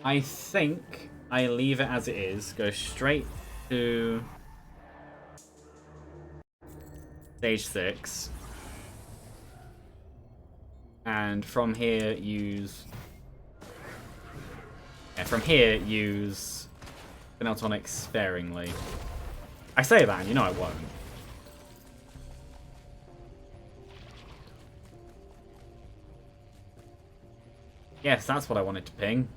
I think I leave it as it is, go straight to stage 6. And from here use... Yeah, from here use Pentatonic sparingly. I say that and you know I won't. Yes, that's what I wanted to ping.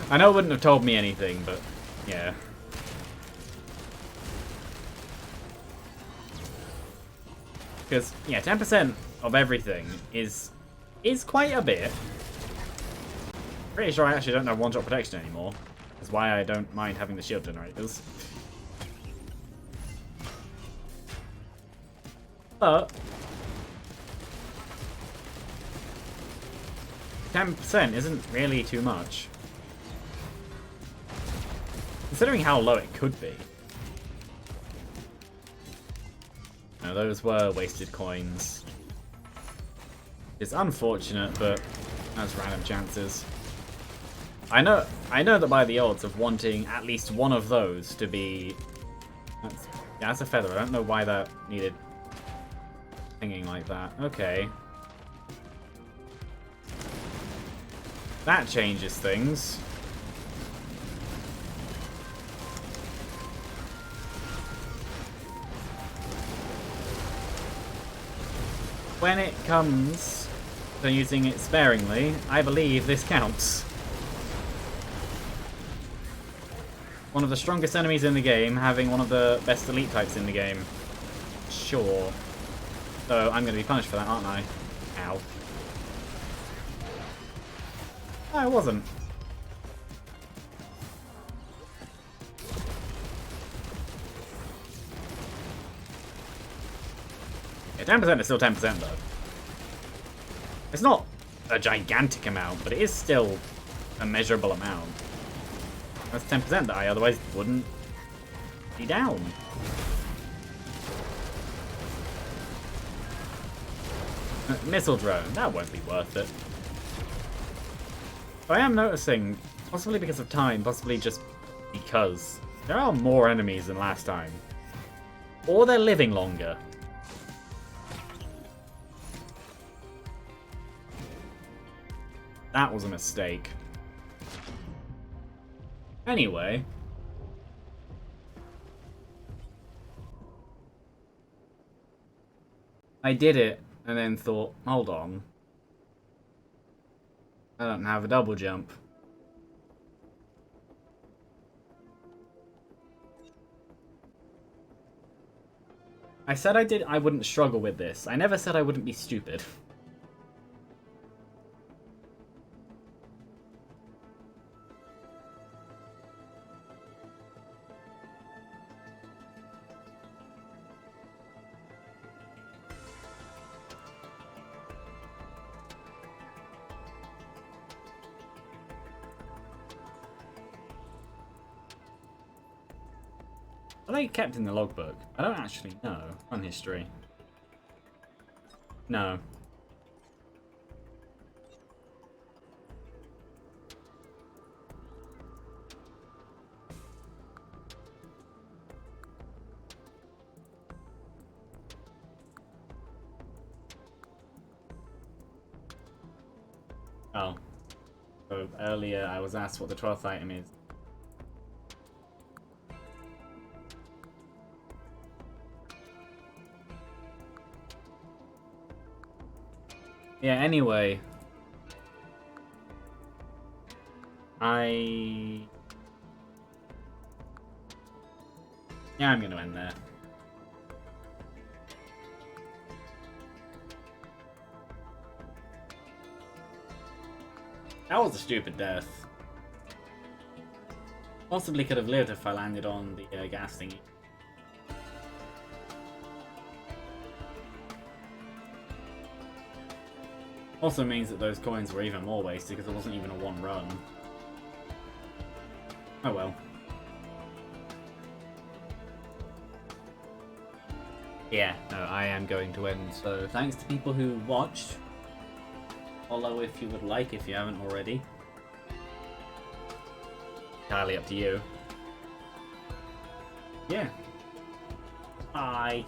I know it wouldn't have told me anything, but yeah. Because, yeah, 10% of everything is quite a bit. Pretty sure I actually don't have one-shot protection anymore. That's why I don't mind having the shield generators. But 10% isn't really too much. Considering how low it could be. No, those were wasted coins. It's unfortunate, but that's random chances. I know that by the odds of wanting at least one of those to be... yeah, that's a feather. I don't know why that needed hanging like that. Okay. That changes things. When it comes to using it sparingly, I believe this counts. One of the strongest enemies in the game, having one of the best elite types in the game. Sure. So I'm going to be punished for that, aren't I? Ow. No, I wasn't. Yeah, 10% is still 10% though. It's not a gigantic amount, but it is still a measurable amount. That's 10% that I otherwise wouldn't be down. Missile drone, that won't be worth it. I am noticing, possibly because of time, possibly just because, there are more enemies than last time. Or they're living longer. That was a mistake. Anyway. I did it, and then thought, hold on. I don't have a double jump. I said I wouldn't struggle with this. I never said I wouldn't be stupid. Are they kept in the logbook? I don't actually know. Run history. No. Oh. So earlier I was asked what the 12th item is. Yeah, anyway. Yeah, I'm gonna end there. That was a stupid death. Possibly could have lived if I landed on the gas thingy. Also means that those coins were even more wasted because it wasn't even a one run. Oh well. Yeah, no, I am going to end. So thanks to people who watched. Follow if you would like, if you haven't already. Entirely up to you. Yeah. Bye.